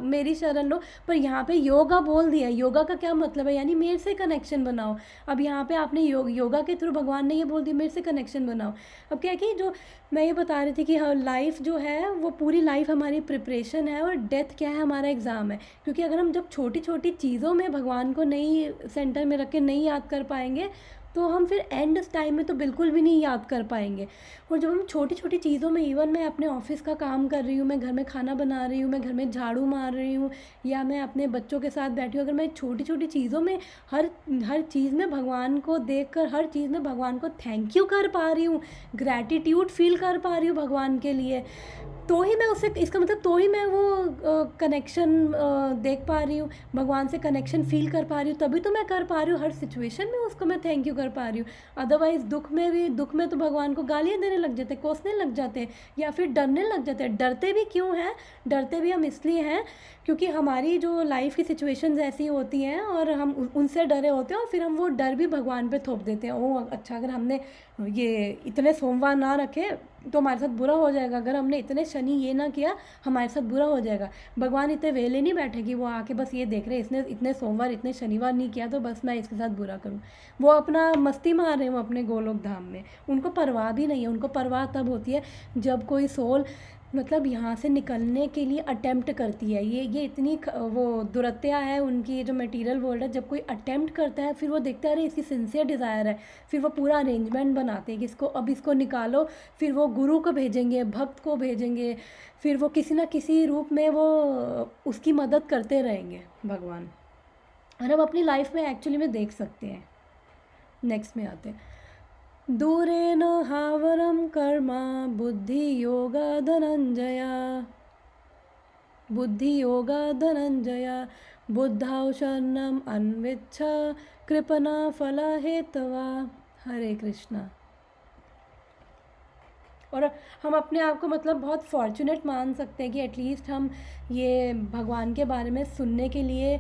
मेरी शरण लो, पर यहाँ पे योगा बोल दिया। योगा का क्या मतलब है, यानी मेरे से कनेक्शन बनाओ। अब यहाँ पे आपने योगा के थ्रू भगवान ने ये बोल दिया मेरे से कनेक्शन बनाओ। अब क्या है कि जो मैं ये बता रही थी कि लाइफ जो है वो पूरी लाइफ हमारी प्रिपरेशन है, और डेथ क्या है, हमारा एग्ज़ाम है। क्योंकि अगर हम जब छोटी छोटी चीज़ों में भगवान को नहीं सेंटर में रख के नहीं याद कर पाएंगे, तो हम फिर एंड टाइम में तो बिल्कुल भी नहीं याद कर पाएंगे। और जब हम छोटी छोटी चीज़ों में, इवन मैं अपने ऑफिस का काम कर रही हूँ, मैं घर में खाना बना रही हूँ, मैं घर में झाड़ू मार रही हूँ, या मैं अपने बच्चों के साथ बैठी हूँ, अगर मैं छोटी छोटी चीज़ों में हर चीज़ में भगवान को देखकर, हर चीज़ में भगवान को थैंक यू कर पा रही हूँ, ग्रैटिट्यूड फील कर पा रही हूँ भगवान के लिए, तो ही मैं उससे, इसका मतलब तो ही मैं वो कनेक्शन देख पा रही हूँ, भगवान से कनेक्शन फील कर पा रही हूँ, तभी तो मैं कर पा रही हूँ हर सिचुएशन में उसको मैं थैंक यू कर पा रही हूँ। अदरवाइज़ दुख में तो भगवान को गालियाँ देने लग जाते हैं, कोसने लग जाते हैं, या फिर डरने लग जाते हैं। डरते भी क्यों हैं? डरते भी हम इसलिए हैं क्योंकि हमारी जो लाइफ की सिचुएशंस ऐसी होती हैं और हम उनसे डरे होते हैं, और फिर हम वो डर भी भगवान पे थोप देते हैं। ओह अच्छा, अगर हमने ये इतने सोमवार ना रखे तो हमारे साथ बुरा हो जाएगा, अगर हमने इतने शनि ये ना किया हमारे साथ बुरा हो जाएगा। भगवान इतने वेले नहीं बैठे कि वो आके बस ये देख रहे इसने इतने सोमवार इतने शनिवार नहीं किया तो बस मैं इसके साथ बुरा करूँ। वो अपना मस्ती मार रहे हैं, वो अपने गोलोक धाम में, उनको परवाह भी नहीं है। उनको परवाह तब होती है जब कोई सोल मतलब यहाँ से निकलने के लिए अटेम्प्ट करती है। ये इतनी वो दुरत्या है उनकी, जो मटेरियल वर्ल्ड है, जब कोई अटेम्प्ट करता है फिर वो देखते हैं अरे इसकी सिंसियर डिज़ायर है, फिर वो पूरा अरेंजमेंट बनाते हैं कि इसको अब इसको निकालो, फिर वो गुरु को भेजेंगे, भक्त को भेजेंगे, फिर वो किसी ना किसी रूप में वो उसकी मदद करते रहेंगे भगवान। और हम अपनी लाइफ में एक्चुअली में देख सकते हैं। नेक्स्ट में आते हैं। दूरेन हावरम कर्मा बुद्धि योगा धनंजया, बुद्धि योगा धनंजया, बुद्धाव शरणम अन्विच्छ कृपणा फल हेतवा। हरे कृष्णा। और हम अपने आप को मतलब बहुत फॉर्चुनेट मान सकते हैं कि एटलीस्ट हम ये भगवान के बारे में सुनने के लिए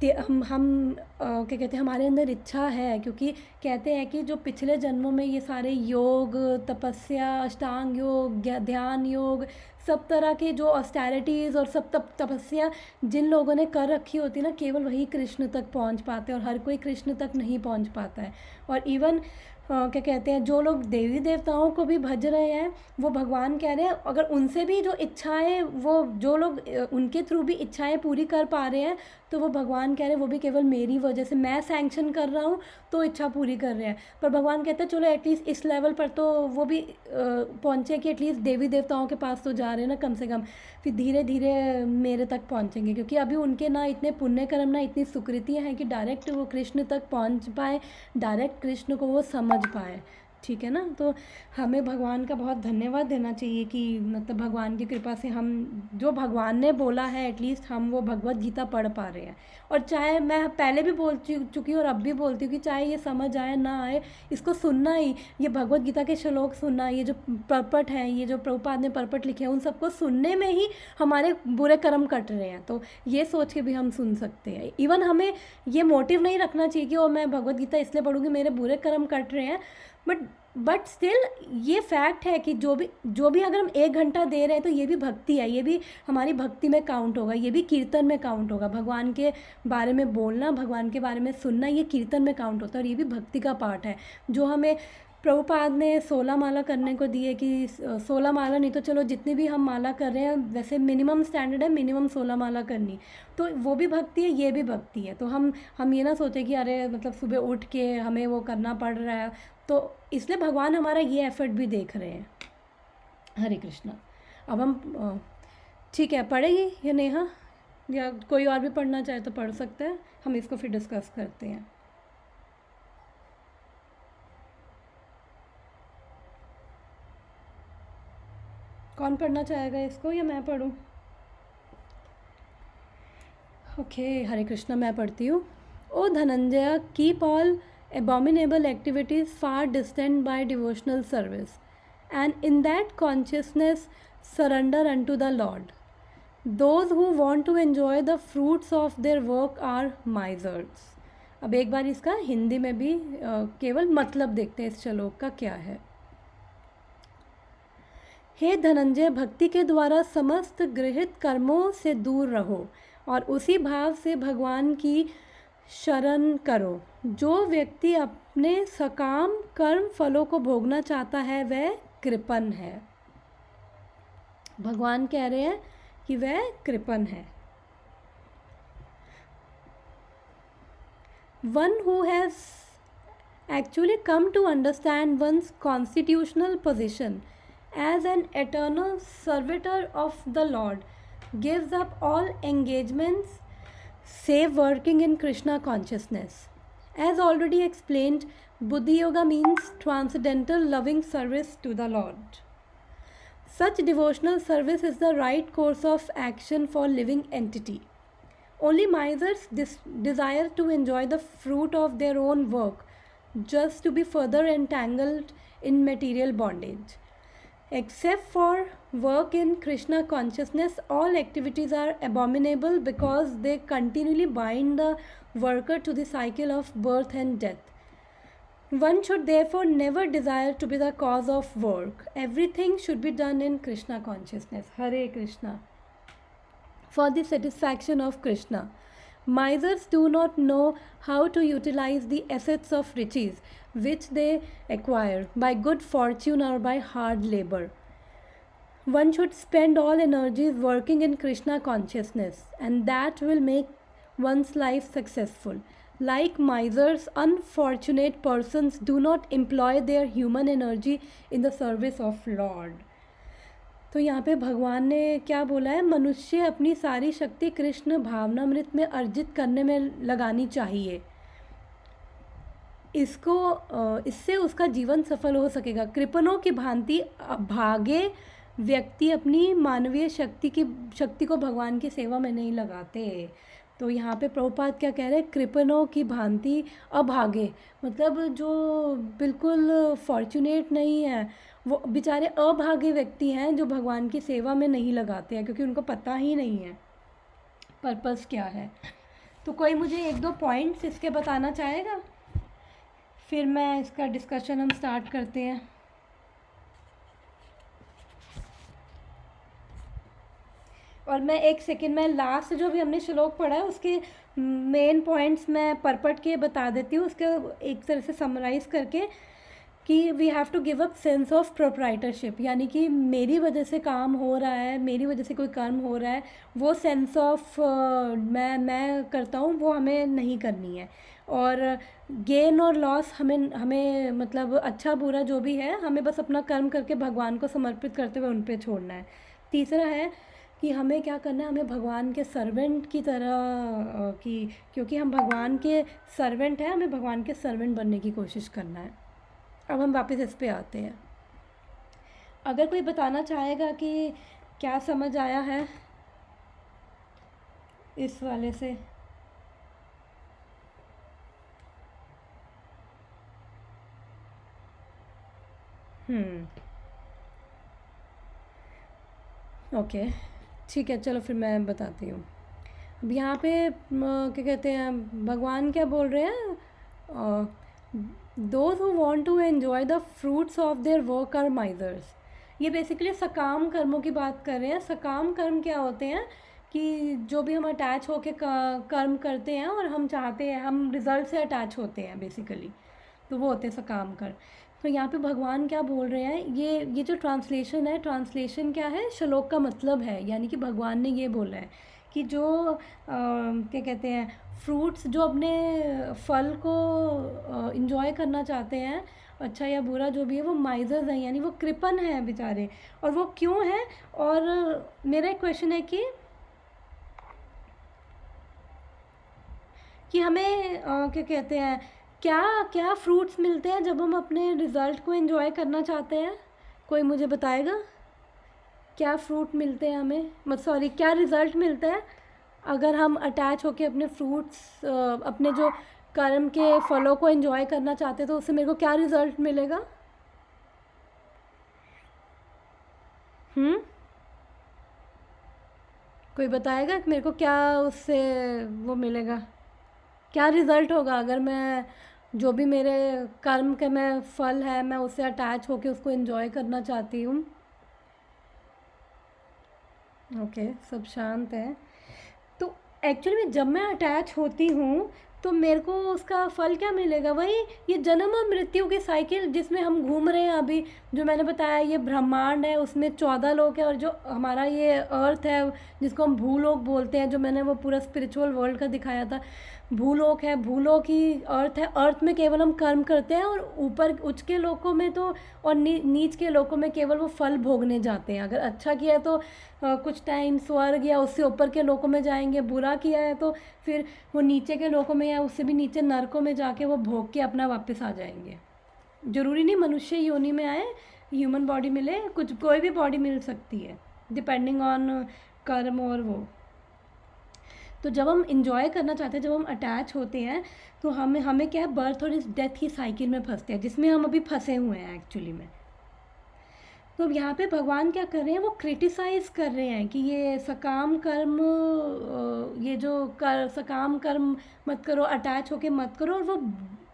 हम क्या कहते हैं, हमारे अंदर इच्छा है। क्योंकि कहते हैं कि जो पिछले जन्मों में ये सारे योग, तपस्या, अष्टांग योग, ध्यान योग, सब तरह के जो ऑस्टेरिटीज़ और सब तपस्या जिन लोगों ने कर रखी होती है ना, केवल वही कृष्ण तक पहुंच पाते हैं, और हर कोई कृष्ण तक नहीं पहुंच पाता है। और इवन क्या कहते हैं, जो लोग देवी देवताओं को भी भज रहे हैं, वो भगवान कह रहे हैं अगर उनसे भी जो इच्छाएं, वो जो लोग उनके थ्रू भी इच्छाएं पूरी कर पा रहे हैं, तो वो भगवान कह रहे हैं वो भी केवल मेरी वजह से, मैं सैंक्शन कर रहा हूँ तो इच्छा पूरी कर रहे हैं। पर भगवान कहते हैं चलो एटलीस्ट इस लेवल पर तो वो भी पहुँचे कि एटलीस्ट देवी देवताओं के पास तो जा रहे हैं ना कम से कम, फिर धीरे धीरे मेरे तक पहुँचेंगे। क्योंकि अभी उनके ना इतने पुण्य कर्म, ना इतनी सुकृतियाँ हैं कि डायरेक्ट वो कृष्ण तक पहुँच पाए, डायरेक्ट कृष्ण को वो समझ पाए। ठीक है ना। तो हमें भगवान का बहुत धन्यवाद देना चाहिए कि मतलब भगवान की कृपा से हम जो भगवान ने बोला है एटलीस्ट हम वो भगवत गीता पढ़ पा रहे हैं। और चाहे मैं पहले भी बोल चुकी हूँ और अब भी बोलती हूँ कि चाहे ये समझ आए ना आए, इसको सुनना ही, ये भगवत गीता के श्लोक सुनना, ये जो पर्पट हैं, ये जो प्रभुपाद ने पर्पट लिखे हैं, उन सबको सुनने में ही हमारे बुरे कर्म कट रहे हैं। तो ये सोच के भी हम सुन सकते हैं। इवन हमें ये मोटिव नहीं रखना चाहिए कि ओ मैं भगवत गीता इसलिए पढ़ूँगी मेरे बुरे कर्म कट रहे हैं, बट स्टिल ये फैक्ट है कि जो भी अगर हम 1 घंटा दे रहे हैं तो ये भी भक्ति है, ये भी हमारी भक्ति में काउंट होगा, ये भी कीर्तन में काउंट होगा। भगवान के बारे में बोलना, भगवान के बारे में सुनना, ये कीर्तन में काउंट होता है और ये भी भक्ति का पार्ट है। जो हमें प्रभुपाद ने 16 माला करने को दिए कि 16 माला नहीं तो चलो जितनी भी हम माला कर रहे हैं, वैसे मिनिमम स्टैंडर्ड है मिनिमम 16 माला करनी, तो वो भी भक्ति है ये भी भक्ति है। तो हम ये ना सोचें कि अरे मतलब सुबह उठ के हमें वो करना पड़ रहा है, तो इसलिए भगवान हमारा ये एफर्ट भी देख रहे हैं। हरे कृष्णा। अब हम ठीक है, पढ़ेगी या नेहा, या कोई और भी पढ़ना चाहे तो पढ़ सकते हैं, हम इसको फिर डिस्कस करते हैं। कौन पढ़ना चाहेगा इसको, या मैं पढ़ूं? ओके, हरे कृष्णा, मैं पढ़ती हूँ। O Dhananjay, keep all abominable activities far distant by devotional service, and in that consciousness surrender unto the Lord. Those who want to enjoy the fruits of their work are misers. अब एक बार इसका हिंदी में भी केवल मतलब देखते हैं इस श्लोक का क्या है। हे धनंजय, भक्ति के द्वारा समस्त गृहीत कर्मों से दूर रहो और उसी भाव से भगवान की शरण करो। जो व्यक्ति अपने सकाम कर्म फलों को भोगना चाहता है वह कृपण है। भगवान कह रहे हैं कि वह कृपण है। One who has actually come to understand one's constitutional position as an eternal servitor of the Lord gives up all engagements save working in Krishna consciousness. As already explained, Buddhi Yoga means transcendental loving service to the Lord. Such devotional service is the right course of action for living entity. Only misers desire to enjoy the fruit of their own work just to be further entangled in material bondage. Except for work in Krishna consciousness, all activities are abominable because they continually bind the worker to the cycle of birth and death. One should therefore never desire to be the cause of work. Everything should be done in Krishna consciousness. Hare Krishna. For the satisfaction of Krishna. Misers do not know how to utilize the assets of riches which they acquire by good fortune or by hard labor. One should spend all energies working in Krishna consciousness, and that will make one's life successful. Like misers, unfortunate persons do not employ their human energy in the service of Lord. तो यहाँ पे भगवान ने क्या बोला है, मनुष्य अपनी सारी शक्ति कृष्ण भावनामृत में अर्जित करने में लगानी चाहिए, इससे उसका जीवन सफल हो सकेगा। कृपणों की भांति भागे व्यक्ति अपनी मानवीय शक्ति को भगवान की सेवा में नहीं लगाते। तो यहाँ पे प्रभुपाद क्या कह रहे हैं, कृपणों की भांति अभागे, मतलब जो बिल्कुल फॉर्चुनेट नहीं है वो बेचारे अभागे व्यक्ति हैं जो भगवान की सेवा में नहीं लगाते हैं, क्योंकि उनको पता ही नहीं है पर्पस क्या है। तो कोई मुझे 1-2 पॉइंट्स इसके बताना चाहेगा, फिर मैं इसका डिस्कशन हम स्टार्ट करते हैं। और मैं 1 सेकेंड में लास्ट जो भी हमने श्लोक पढ़ा है उसके मेन पॉइंट्स मैं परपट के बता देती हूँ, उसके एक तरह से समराइज़ करके, कि we have to give up sense of proprietorship, यानी कि मेरी वजह से काम हो रहा है, मेरी वजह से कोई कर्म हो रहा है, वो सेंस ऑफ मैं करता हूँ वो हमें नहीं करनी है। और गेन और लॉस हमें मतलब अच्छा बुरा जो भी है हमें बस अपना कर्म करके भगवान को समर्पित करते हुए उन पे छोड़ना है। तीसरा है कि हमें क्या करना है, हमें भगवान के सर्वेंट की तरह क्योंकि हम भगवान के सर्वेंट हैं, हमें भगवान के सर्वेंट बनने की कोशिश करना है। अब हम वापस इस पे आते हैं। अगर कोई बताना चाहेगा कि क्या समझ आया है इस वाले से। ओके, ठीक है, चलो फिर मैं बताती हूँ। अब यहाँ पे क्या कहते हैं, भगवान क्या बोल रहे हैं, Those who want to enjoy the fruits of their work are misers. ये बेसिकली सकाम कर्मों की बात कर रहे हैं। सकाम कर्म क्या होते हैं कि जो भी हम अटैच होके कर्म करते हैं और हम चाहते हैं, हम रिजल्ट से अटैच होते हैं बेसिकली, तो वो होते हैं सकाम कर्म। तो यहाँ पे भगवान क्या बोल रहे हैं, ये जो ट्रांसलेशन है, ट्रांसलेशन क्या है, श्लोक का मतलब है, यानी कि भगवान ने ये बोला है कि जो क्या कहते हैं, फ्रूट्स जो अपने फल को इंजॉय करना चाहते हैं, अच्छा या बुरा जो भी है, वो माइजर्स हैं, यानी वो कृपण हैं बेचारे। और वो क्यों हैं? और मेरा एक क्वेश्चन है कि हमें क्या कहते हैं, क्या क्या फ्रूट्स मिलते हैं जब हम अपने रिज़ल्ट को एंजॉय करना चाहते हैं? कोई मुझे बताएगा क्या फ्रूट मिलते हैं हमें, सॉरी, क्या रिज़ल्ट मिलता है अगर हम अटैच होके अपने फ्रूट्स, अपने जो कर्म के फलों को एंजॉय करना चाहते हैं, तो उससे मेरे को क्या रिज़ल्ट मिलेगा? कोई बताएगा कि मेरे को क्या उससे वो मिलेगा, क्या रिज़ल्ट होगा अगर मैं जो भी मेरे कर्म के मैं फल है, मैं उससे अटैच होके उसको एंजॉय करना चाहती हूँ? ओके, सब शांत है। तो एक्चुअली में जब मैं अटैच होती हूँ तो मेरे को उसका फल क्या मिलेगा? वही ये जन्म और मृत्यु की साइकिल जिसमें हम घूम रहे हैं अभी। जो मैंने बताया, ये ब्रह्मांड है, उसमें 14 लोक है, और जो हमारा ये अर्थ है जिसको हम भूलोक बोलते हैं, जो मैंने वो पूरा स्पिरिचुअल वर्ल्ड का दिखाया था, भूलोक है, भूलोक ही अर्थ है। अर्थ में केवल हम कर्म करते हैं, और ऊपर उच्च के लोकों में तो, और नीच के लोकों में केवल वो फल भोगने जाते हैं। अगर अच्छा किया है तो कुछ टाइम स्वर्ग या उससे ऊपर के लोकों में जाएंगे, बुरा किया है तो फिर वो नीचे के लोकों में या उससे भी नीचे नरकों में जाके वो भोग के अपना वापस आ जाएंगे। ज़रूरी नहीं मनुष्य योनि में आए, ह्यूमन बॉडी मिले, कुछ कोई भी बॉडी मिल सकती है डिपेंडिंग ऑन कर्म और वो। तो जब हम इंजॉय करना चाहते हैं, जब हम अटैच होते हैं, तो हमें क्या है, बर्थ और इस डेथ की साइकिल में फंसते हैं, जिसमें हम अभी फंसे हुए हैं एक्चुअली में। तो अब यहाँ पे भगवान क्या कर रहे हैं, वो क्रिटिसाइज कर रहे हैं कि ये सकाम कर्म, ये जो सकाम कर्म मत करो, अटैच होके मत करो, और वो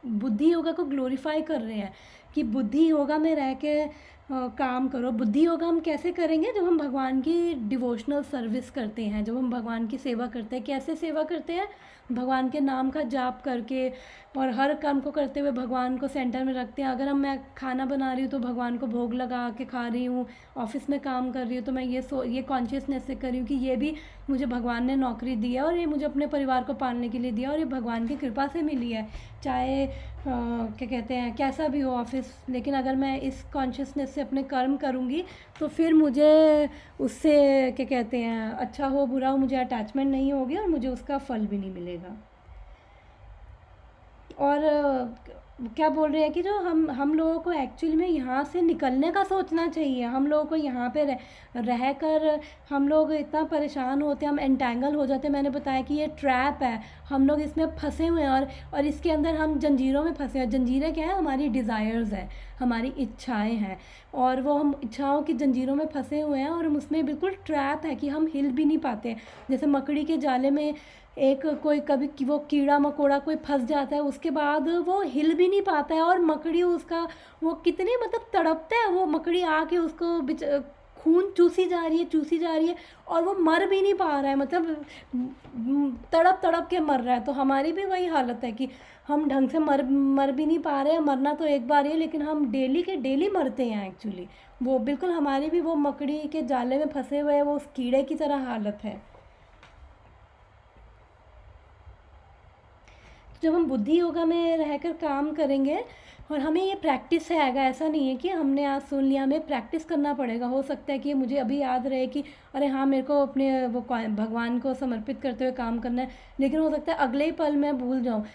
बुद्धि योगा को ग्लोरीफाई कर रहे हैं कि बुद्धि योगा में रह के काम करो। बुद्धि योगा हम कैसे करेंगे? जब हम भगवान की डिवोशनल सर्विस करते हैं, जब हम भगवान की सेवा करते हैं। कैसे सेवा करते हैं? भगवान के नाम का जाप करके, और हर काम को करते हुए भगवान को सेंटर में रखते हैं। अगर मैं खाना बना रही हूँ तो भगवान को भोग लगा के खा रही हूँ, ऑफिस में काम कर रही हूँ तो मैं ये कॉन्शियसनेस से कर रही हूँ कि ये भी मुझे भगवान ने नौकरी दी है, और ये मुझे अपने परिवार को पालने के लिए दिया, और ये भगवान की कृपा से मिली है, चाहे क्या कहते हैं कैसा भी हो ऑफिस। लेकिन अगर मैं इस कॉन्शियसनेस से अपने कर्म करूँगी तो फिर मुझे उससे क्या कहते हैं, अच्छा हो बुरा हो, मुझे अटैचमेंट नहीं होगी और मुझे उसका फल भी नहीं मिलेगा। और क्या बोल रहे हैं कि जो हम लोगों को एक्चुअली में यहाँ से निकलने का सोचना चाहिए। हम लोगों को यहाँ पे रह कर हम लोग इतना परेशान होते हैं, हम एंटेंगल हो जाते हैं। मैंने बताया कि ये ट्रैप है, हम लोग इसमें फंसे हुए हैं, और इसके अंदर हम जंजीरों में फंसे हैं। जंजीरें क्या है? हमारी डिज़ायर्स है, हमारी इच्छाएं हैं, और वो हम इच्छाओं की जंजीरों में फंसे हुए हैं, और हम उसमें बिल्कुल ट्रैप है कि हम हिल भी नहीं पाते। जैसे मकड़ी के जाले में एक कोई कभी वो कीड़ा मकोड़ा कोई फंस जाता है, उसके बाद वो हिल भी नहीं पाता है, और मकड़ी उसका वो कितने मतलब तड़पता है, वो मकड़ी आके उसको खून चूसी जा रही है, और वो मर भी नहीं पा रहा है, मतलब तड़प तड़प के मर रहा है। तो हमारी भी वही हालत है कि हम ढंग से मर भी नहीं पा रहे हैं। मरना तो एक बार ही है, लेकिन हम डेली के डेली मरते हैं एक्चुअली। वो बिल्कुल हमारी भी वो मकड़ी के जाले में फंसे हुए हैं, वो उस कीड़े की तरह हालत है। जब हम बुद्धि योगा में रहकर काम करेंगे, और हमें ये प्रैक्टिस है, आएगा, ऐसा नहीं है कि हमने आज सुन लिया, हमें प्रैक्टिस करना पड़ेगा। हो सकता है कि मुझे अभी याद रहे कि अरे हाँ, मेरे को अपने वो भगवान को समर्पित करते हुए काम करना है, लेकिन हो सकता है अगले ही पल मैं भूल जाऊँ।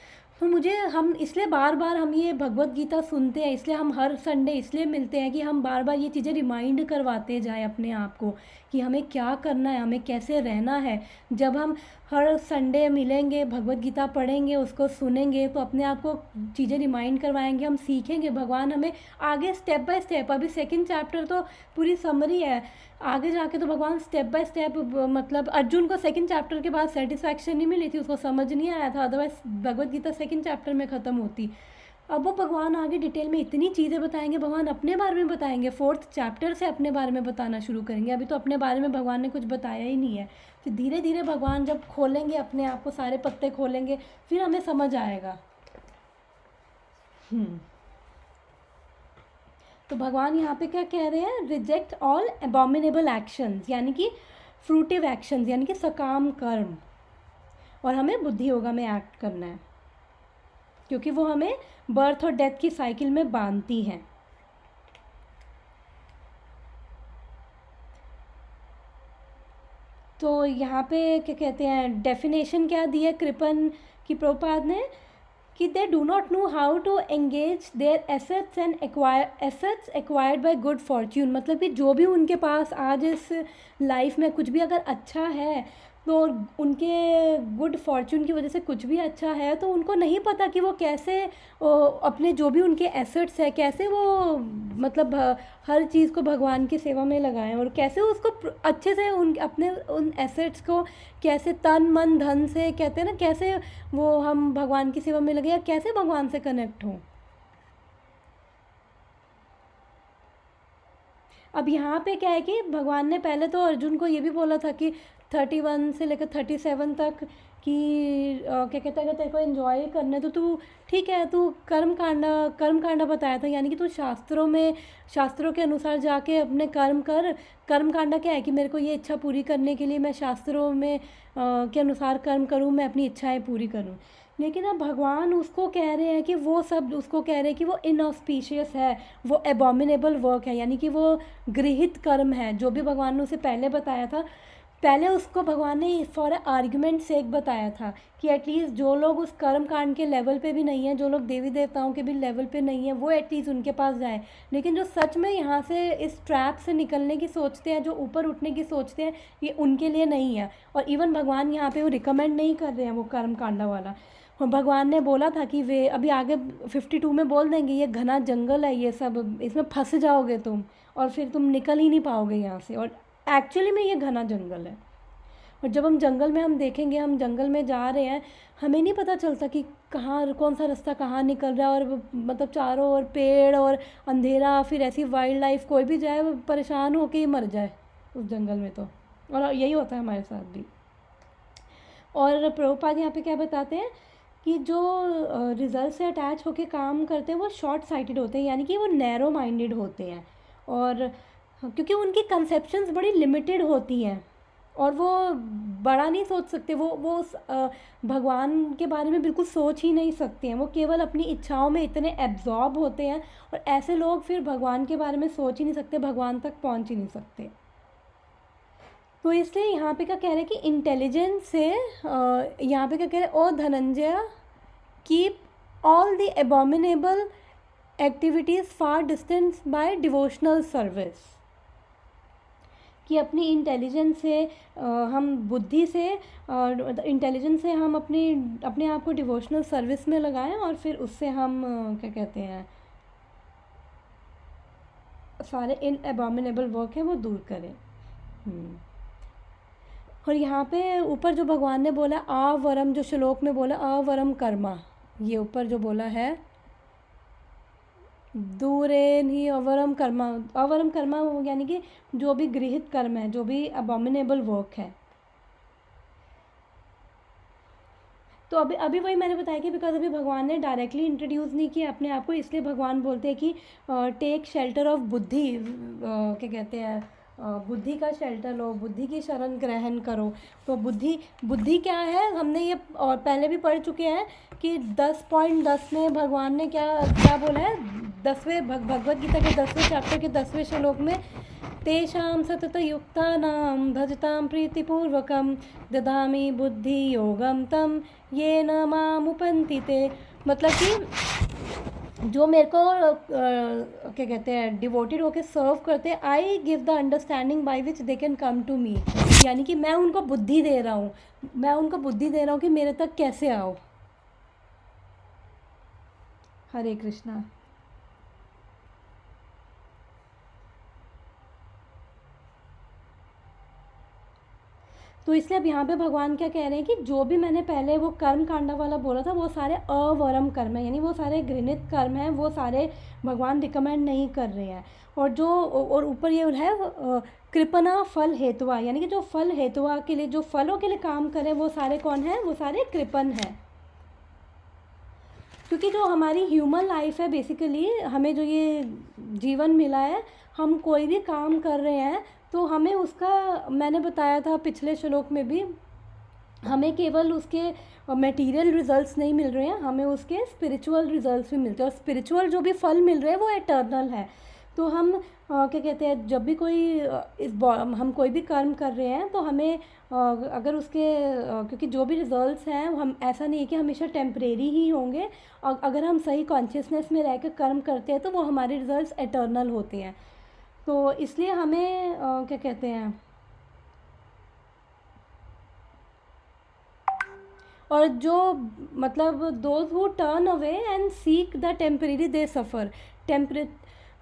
तो हम इसलिए बार बार हम ये भगवत गीता सुनते हैं, इसलिए हम हर संडे इसलिए मिलते हैं कि हम बार बार ये चीज़ें रिमाइंड करवाते जाएं अपने आप को कि हमें क्या करना है, हमें कैसे रहना है। जब हम हर संडे मिलेंगे, भगवत गीता पढ़ेंगे, उसको सुनेंगे, तो अपने आप को चीज़ें रिमाइंड करवाएंगे, हम सीखेंगे। भगवान हमें आगे स्टेप बाय स्टेप, अभी 2nd चैप्टर तो पूरी समरी है, आगे जाके तो भगवान स्टेप बाय स्टेप, मतलब अर्जुन को 2nd चैप्टर के बाद सेटिस्फैक्शन नहीं मिली थी, उसको समझ नहीं आया था, otherwise Bhagavad Gita 2nd chapter में ख़त्म होती। अब वो भगवान आगे डिटेल में इतनी चीज़ें बताएंगे, भगवान अपने बारे में बताएंगे, 4th चैप्टर से अपने बारे में बताना शुरू करेंगे। अभी तो अपने बारे में भगवान ने कुछ बताया ही नहीं है। फिर धीरे धीरे भगवान जब खोलेंगे अपने आप को, सारे पत्ते खोलेंगे, फिर हमें समझ आएगा। तो भगवान यहाँ पे क्या कह रहे हैं, रिजेक्ट ऑल एबॉमिनेबल एक्शंस, यानी कि फ्रूटिव एक्शंस, यानी कि सकाम कर्म, और हमें बुद्धि योगा में एक्ट करना है, क्योंकि वो हमें बर्थ और डेथ की साइकिल में बांधती हैं। तो यहाँ पे क्या कहते हैं, डेफिनेशन क्या दी है कृपन की प्रभुपाद ने, कि they do not know how to engage their assets and assets acquired by good fortune. मतलब कि जो भी उनके पास आज इस लाइफ में कुछ भी अगर अच्छा है, तो उनके गुड फॉर्च्यून की वजह से कुछ भी अच्छा है, तो उनको नहीं पता कि वो कैसे अपने जो भी उनके एसेट्स है कैसे वो मतलब हर चीज़ को भगवान की सेवा में लगाएं, और कैसे उसको अच्छे से उन अपने उन एसेट्स को कैसे तन मन धन से, कहते हैं ना, कैसे वो हम भगवान की सेवा में लगे या कैसे भगवान से कनेक्ट हों। अब यहाँ पे क्या है कि भगवान ने पहले तो अर्जुन को ये भी बोला था कि 31 से लेकर 37 तक कि क्या कहते हैं, अगर तेरे को एंजॉय करना है तो तू ठीक है, तू कर्म कांडा बताया था, यानी कि तू शास्त्रों के अनुसार जाके अपने कर्म कर। कर्म कांडा क्या है कि मेरे को ये इच्छा पूरी करने के लिए मैं शास्त्रों में के अनुसार कर्म करूँ, मैं अपनी इच्छाएं पूरी करूँ। लेकिन अब भगवान उसको कह रहे हैं कि वो सब उसको कह रहे हैं कि वो इनऑस्पिशियस है, वो एबॉमिनेबल वर्क है, यानी कि वो गृहित कर्म है। जो भी भगवान ने उसे पहले बताया था, पहले उसको भगवान ने फॉर आर्ग्यूमेंट सेक बताया था कि एटलीस्ट जो लोग उस कर्म कांड के लेवल पे भी नहीं हैं, जो लोग देवी देवताओं के भी लेवल पे नहीं हैं, वो एटलीस्ट उनके पास जाए। लेकिन जो सच में यहाँ से इस ट्रैप से निकलने की सोचते हैं, जो ऊपर उठने की सोचते हैं, ये उनके लिए नहीं है। और इवन भगवान यहाँ पे वो रिकमेंड नहीं कर रहे हैं वो कर्म कांडा वाला। और भगवान ने बोला था कि वे अभी आगे 52 में बोल देंगे, ये घना जंगल है, ये सब इसमें फंस जाओगे तुम, और फिर तुम निकल ही नहीं पाओगे यहाँ से। और एक्चुअली में ये घना जंगल है। और जब हम जंगल में हम देखेंगे, हम जंगल में जा रहे हैं, हमें नहीं पता चलता कि कहाँ कौन सा रास्ता कहाँ निकल रहा है, और मतलब चारों ओर पेड़ और अंधेरा, फिर ऐसी वाइल्ड लाइफ, कोई भी जाए वो परेशान होके ही मर जाए उस जंगल में। तो और यही होता है हमारे साथ भी। और प्रभुपाद यहाँ पे क्या बताते हैं कि जो रिजल्ट से अटैच होके काम करते हैं वो शॉर्ट साइटेड होते हैं, यानी कि वो नैरो माइंडेड होते हैं। और क्योंकि उनकी कंसेप्शंस बड़ी लिमिटेड होती हैं, और वो बड़ा नहीं सोच सकते, वो उस भगवान के बारे में बिल्कुल सोच ही नहीं सकते हैं। वो केवल अपनी इच्छाओं में इतने एब्जॉर्ब होते हैं, और ऐसे लोग फिर भगवान के बारे में सोच ही नहीं सकते, भगवान तक पहुंच ही नहीं सकते। तो इसलिए यहाँ पे क्या कह रहे हैं कि इंटेलिजेंस से यहाँ पे क्या कह रहे हैं, O Dhananjay, keep all the abominable activities far distance by devotional service. कि अपनी इंटेलिजेंस से हम बुद्धि से इंटेलिजेंस से हम अपने आप को डिवोशनल सर्विस में लगाएं, और फिर उससे हम क्या कहते हैं, सारे इन एबॉमिनेबल वर्क है वो दूर करें। और यहाँ पे ऊपर जो भगवान ने बोला आवरम, जो श्लोक में बोला आवरम कर्मा, ये ऊपर जो बोला है दूरेन ही अवरम कर्मा, अवरम कर्मा यानी कि जो भी गृहित कर्म है, जो भी अबॉमिनेबल वर्क है। तो अभी वही मैंने बताया कि बिकॉज अभी भगवान ने डायरेक्टली इंट्रोड्यूस नहीं किया अपने आप को, इसलिए भगवान बोलते हैं कि टेक शेल्टर ऑफ बुद्धि, क्या कहते हैं, बुद्धि का शेल्टर लो, बुद्धि की शरण ग्रहण करो। तो बुद्धि क्या है, हमने ये और पहले भी पढ़ चुके हैं कि 10.10 में भगवान ने क्या बोला है, 10वें भगवद गीता के 10वें चैप्टर के 10वें श्लोक में, तेषां सतत युक्तानां भजतां प्रीतिपूर्वकं ददामि बुद्धि योगम तम येन मामुपन्ति ते। मतलब कि जो मेरे को क्या कहते हैं डिवोटेड होके सर्व करते हैं, I give the understanding by which they can come to me, यानी कि मैं उनको बुद्धि दे रहा हूँ कि मेरे तक कैसे आओ। हरे कृष्णा। तो इसलिए अब यहाँ पे भगवान क्या कह रहे हैं कि जो भी मैंने पहले वो कर्म कांडा वाला बोला था, वो सारे अवरम कर्म है, यानी वो सारे घृणित कर्म हैं, वो सारे भगवान रिकमेंड नहीं कर रहे हैं। और ऊपर ये है कृपना फल हेतुआ, यानी कि जो फल हेतुआ के लिए, जो फलों के लिए काम करें, वो सारे कौन है, वो सारे कृपन हैं। क्योंकि जो हमारी ह्यूमन लाइफ है बेसिकली, हमें जो ये जीवन मिला है, हम कोई भी काम कर रहे हैं तो हमें उसका, मैंने बताया था पिछले श्लोक में भी, हमें केवल उसके मटेरियल रिजल्ट्स नहीं मिल रहे हैं, हमें उसके स्पिरिचुअल रिजल्ट्स भी मिलते हैं, और स्पिरिचुअल जो भी फल मिल रहे हैं वो एटर्नल है। तो हम क्या कहते हैं, जब भी कोई हम कोई भी कर्म कर रहे हैं तो हमें अगर उसके क्योंकि जो भी रिजल्ट्स हैं हम, ऐसा नहीं है कि हमेशा टेम्परेरी ही होंगे, अगर हम सही कॉन्शियसनेस में रह कर कर्म करते हैं तो वो हमारे रिजल्ट्स एटर्नल होते हैं। तो इसलिए हमें क्या कहते हैं, और जो मतलब those who turn away and seek the temporary they suffer. टेम्परे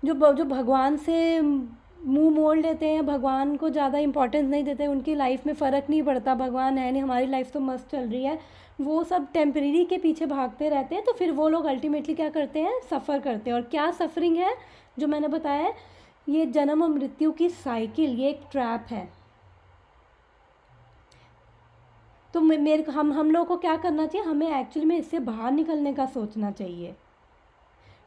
जो भगवान से मुंह मोड़ लेते हैं, भगवान को ज़्यादा इंपॉर्टेंस नहीं देते, उनकी लाइफ में फ़र्क नहीं पड़ता, भगवान है नहीं, हमारी लाइफ तो मस्त चल रही है, वो सब टेम्परेरी के पीछे भागते रहते हैं, तो फिर वो लोग अल्टीमेटली क्या करते हैं, सफ़र करते हैं। और क्या सफरिंग है, जो मैंने बताया है, ये जन्म और मृत्यु की साइकिल, ये एक ट्रैप है। तो मेरे को हम लोगों को क्या करना चाहिए, हमें एक्चुअली में इससे बाहर निकलने का सोचना चाहिए।